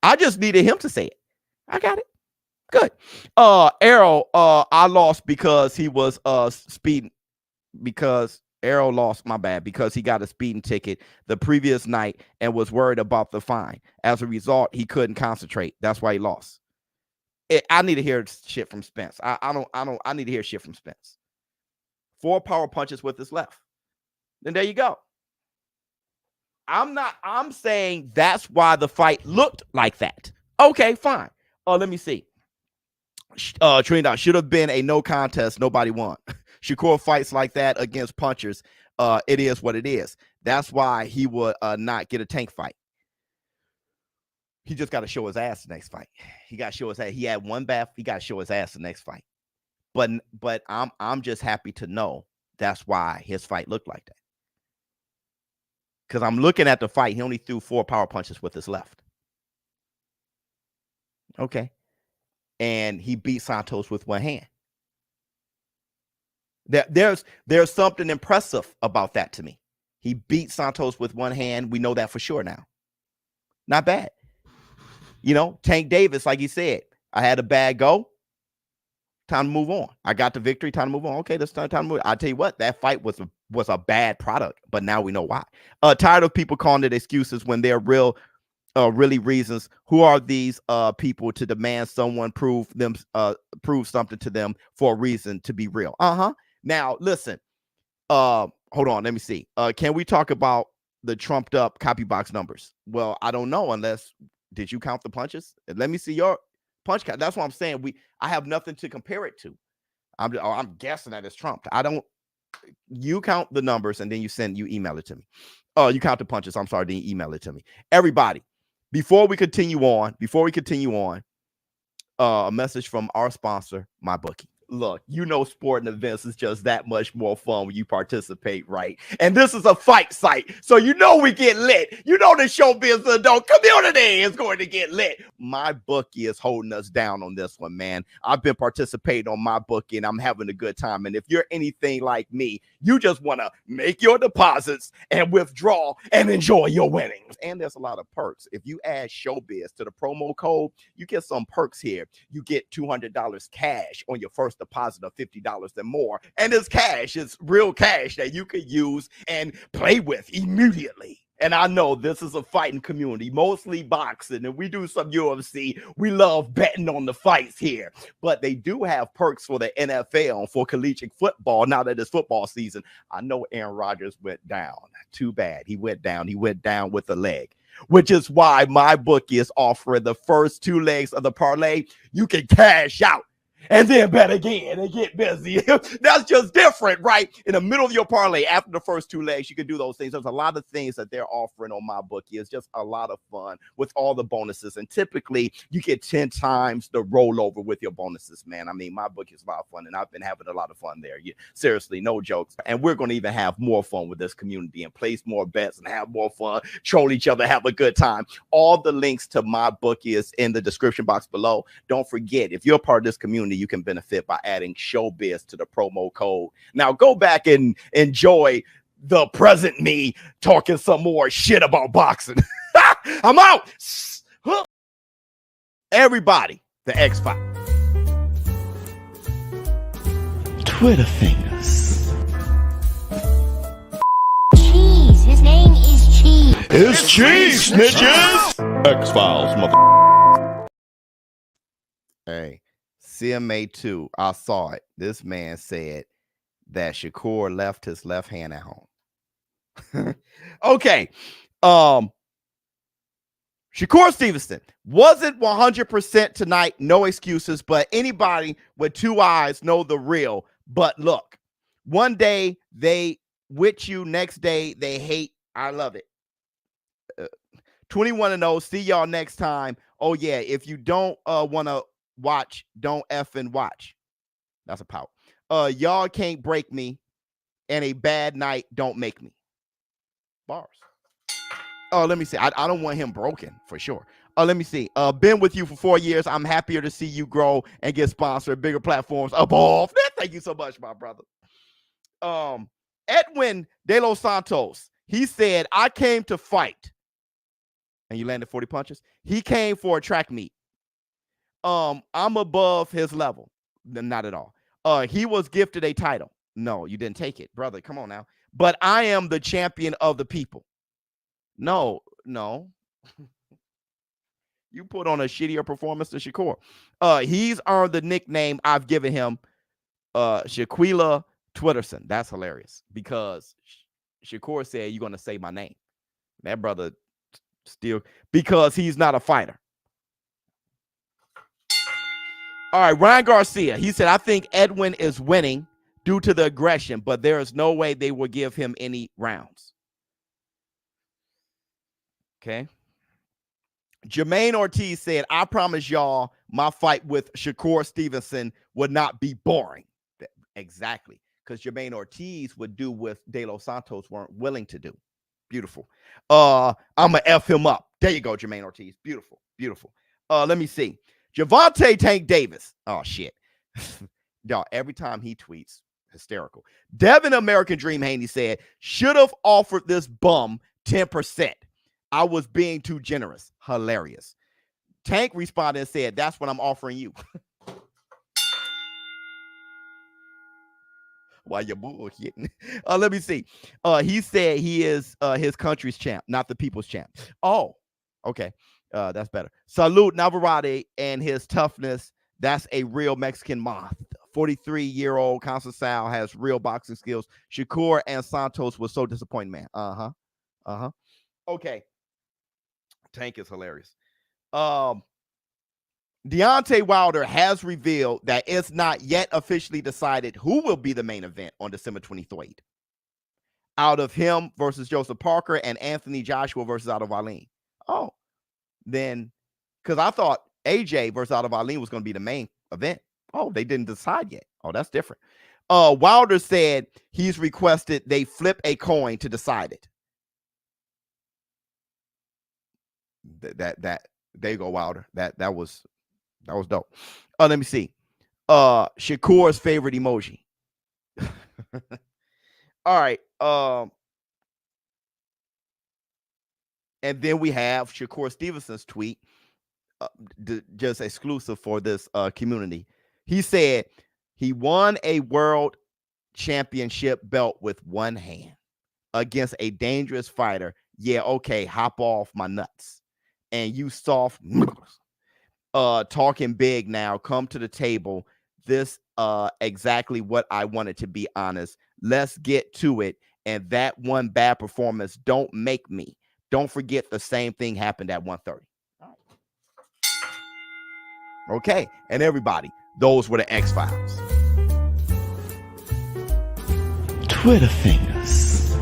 I just needed him to say it. I got it. Good. Arrow, I lost because he was speeding. Because Arrow lost, my bad, because he got a speeding ticket the previous night and was worried about the fine. As a result, he couldn't concentrate. That's why he lost. I need to hear shit from Spence. I need to hear shit from Spence. 4 power punches with his left. Then there you go. I'm saying that's why the fight looked like that. Okay, fine. Let me see. Trinidad should have been a no contest. Nobody won. Shakur fights like that against punchers. It is what it is. That's why he would not get a tank fight. He just got to show his ass the next fight. He got to show his ass. He had one bad. He got to show his ass the next fight. But I'm just happy to know that's why his fight looked like that. Because I'm looking at the fight. He only threw 4 power punches with his left. Okay. And he beat Santos with one hand. There's something impressive about that to me. He beat Santos with one hand. We know that for sure now. Not bad. You know, Tank Davis, like he said, I had a bad go. Time to move on. I got the victory. Time to move on. Okay, this time to move. I'll tell you what, that fight was a bad product, but now we know why. Tired of people calling it excuses when they're really reasons. Who are these people to demand someone prove something to them for a reason to be real? Now listen. Hold on. Let me see. Can we talk about the trumped up copy box numbers? Well, I don't know unless did you count the punches? Let me see your punch count. That's what I'm saying. I have nothing to compare it to. I'm guessing that it's trumped. You count the numbers and then you email it to me. You count the punches. I'm sorry, then you email it to me. Everybody, before we continue on, a message from our sponsor, MyBookie. Look, you know, sporting events is just that much more fun when you participate, right? And this is a fight site, so you know we get lit. You know the ShowBizz adult community is going to get lit. MyBookie is holding us down on this one, man. I've been participating on MyBookie, and I'm having a good time. And if you're anything like me, you just want to make your deposits and withdraw and enjoy your winnings. And there's a lot of perks. If you add ShowBizz to the promo code, you get some perks here. You get $200 cash on your first deposit of $50 and more, and it's cash. It's real cash that you could use and play with immediately. And I know this is a fighting community, mostly boxing, and we do some UFC. We love betting on the fights here, but they do have perks for the NFL, for collegiate football, now that it's football season. I know Aaron Rodgers went down. Too bad. He went down. He went down with a leg, which is why MyBookie is offering the first 2 legs of the parlay. You can cash out and then bet again and get busy. That's just different, right? In the middle of your parlay, after the first 2 legs, you can do those things. There's a lot of things that they're offering on MyBookie. It's just a lot of fun with all the bonuses. And typically, you get 10 times the rollover with your bonuses, man. I mean, MyBookie is a lot of fun, and I've been having a lot of fun there. Seriously, no jokes. And we're going to even have more fun with this community and place more bets and have more fun, troll each other, have a good time. All the links to MyBookie is in the description box below. Don't forget, if you're a part of this community, you can benefit by adding ShowBizz to the promo code. Now go back and enjoy the present me talking some more shit about boxing. I'm out. Everybody, the X-Files. Twitter fingers. Cheese. His name is Cheese. It's cheese, snitches. X-Files, mother. Hey, CMA 2, I saw it. This man said that Shakur left his left hand at home. Okay. Shakur Stevenson wasn't 100% tonight. No excuses, but anybody with 2 eyes know the real. But look, one day they with you, next day they hate. I love it. 21-0. See y'all next time. Oh yeah, if you don't want to watch, don't effing watch. That's a pout. Y'all can't break me, and a bad night don't make me. Bars. Oh, let me see. I don't want him broken for sure. Let me see. Been with you for 4 years. I'm happier to see you grow and get sponsored, bigger platforms above. Thank you so much, my brother. Edwin De Los Santos. He said, I came to fight. And you landed 40 punches. He came for a track meet. I'm above his level. Not at all. He was gifted a title. No, you didn't take it, brother. Come on now. But I am the champion of the people. No. You put on a shittier performance than Shakur. He's earned the nickname I've given him, Shaquilla Twitterson. That's hilarious because Shakur said you're going to say my name. That brother still, because he's not a fighter. All right, Ryan Garcia. He said, I think Edwin is winning due to the aggression, but there is no way they will give him any rounds. Okay. Jermaine Ortiz said, I promise y'all my fight with Shakur Stevenson would not be boring. Exactly. Because Jermaine Ortiz would do what De Los Santos weren't willing to do. Beautiful. I'm going to F him up. There you go, Jermaine Ortiz. Beautiful. Beautiful. Let me see. Javante Tank Davis. Oh, shit. Y'all, every time he tweets, hysterical. Devin American Dream Haney said, should have offered this bum 10%. I was being too generous. Hilarious. Tank responded and said, that's what I'm offering you. Why you bullshitting? Let me see. He said he is his country's champ, not the people's champ. Oh, okay. That's better. Salute Navarrete and his toughness. That's a real Mexican moth. 43-year-old Conceição has real boxing skills. Shakur and Santos was so disappointed, man. Okay. Tank is hilarious. Deontay Wilder has revealed that it's not yet officially decided who will be the main event on December 23rd. Out of him versus Joseph Parker and Anthony Joshua versus Otto Wallin. Oh, then, because I thought AJ versus Otto Wallin was going to be the main event. Oh, they didn't decide yet. Oh, that's different. Wilder said he's requested they flip a coin to decide it. That there you go, Wilder. That was dope. Let me see. Shakur's favorite emoji. All right. And then we have Shakur Stevenson's tweet, just exclusive for this community. He said he won a world championship belt with one hand against a dangerous fighter. yeah, okay, hop off my nuts. And you soft talking big now, come to the table. This exactly what I wanted, to be honest. Let's get to it. And that one bad performance don't make me. Don't forget the same thing happened at 1:30. Okay, and everybody, those were the X-Files. Twitter fingers.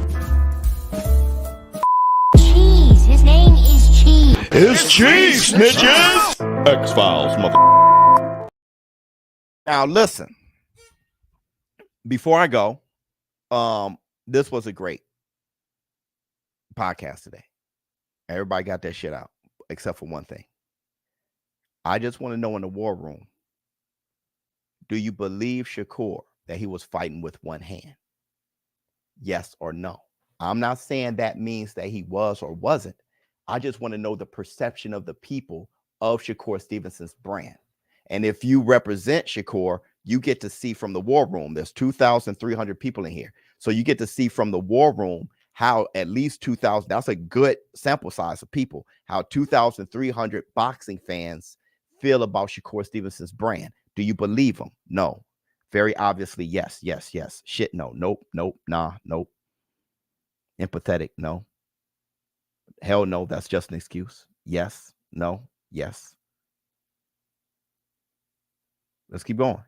Cheese. His name is Cheese. It's cheese, snitches. X-Files, mother. Now listen. Before I go, this was a great podcast today. Everybody got that shit out, except for one thing. I just want to know in the war room, do you believe Shakur that he was fighting with one hand? Yes or no? I'm not saying that means that he was or wasn't. I just want to know the perception of the people of Shakur Stevenson's brand. And if you represent Shakur, you get to see from the war room. There's 2,300 people in here. So you get to see from the war room how at least 2,000, that's a good sample size of people, how 2,300 boxing fans feel about Shakur Stevenson's brand. Do you believe him? No. Very obviously, yes, yes, yes. Shit, no. Nope, nope, nah, nope. Empathetic, no. Hell no, that's just an excuse. Yes, no, yes. Let's keep going.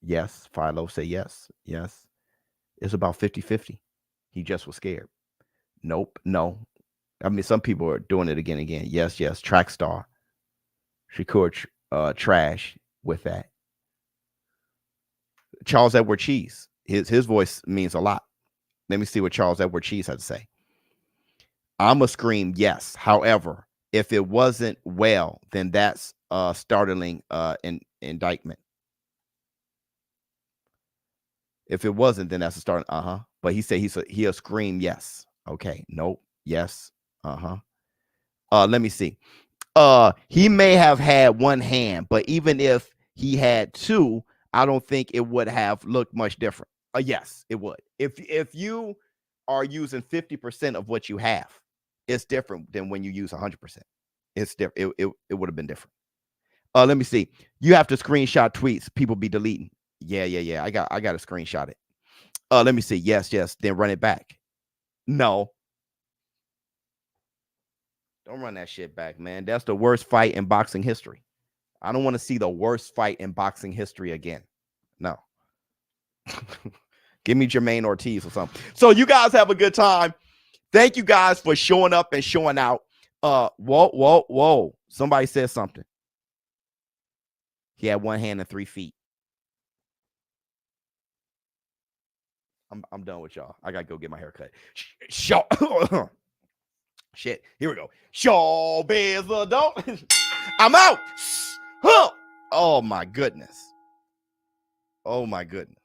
Yes, Philo say yes, yes. It's about 50-50. He just was scared. Nope, no. I mean, some people are doing it again and again. Yes, yes. Track star. Shakur trash with that. Charles Edward Cheese. His voice means a lot. Let me see what Charles Edward Cheese had to say. I'ma scream yes. However, if it wasn't well, then that's a startling indictment. If it wasn't, then that's a start. But he said he'll scream yes. Okay. Nope. Yes. Let me see. He may have had one hand, but even if he had two, I don't think it would have looked much different. Yes, it would. If you are using 50% of what you have, it's different than when you use 100%. It's different. It would have been different. Let me see. You have to screenshot tweets. People be deleting. Yeah. I got to screenshot it. Let me see. Yes. Then run it back. No. Don't run that shit back, man. That's the worst fight in boxing history. I don't want to see the worst fight in boxing history again. No. Give me Jermaine Ortiz or something. So you guys have a good time. Thank you guys for showing up and showing out. Whoa. Somebody said something. He had one hand and 3 feet. I'm done with y'all. I gotta go get my hair cut. Shit. Here we go. ShowBizz adult. I'm out. Oh my goodness. Oh my goodness.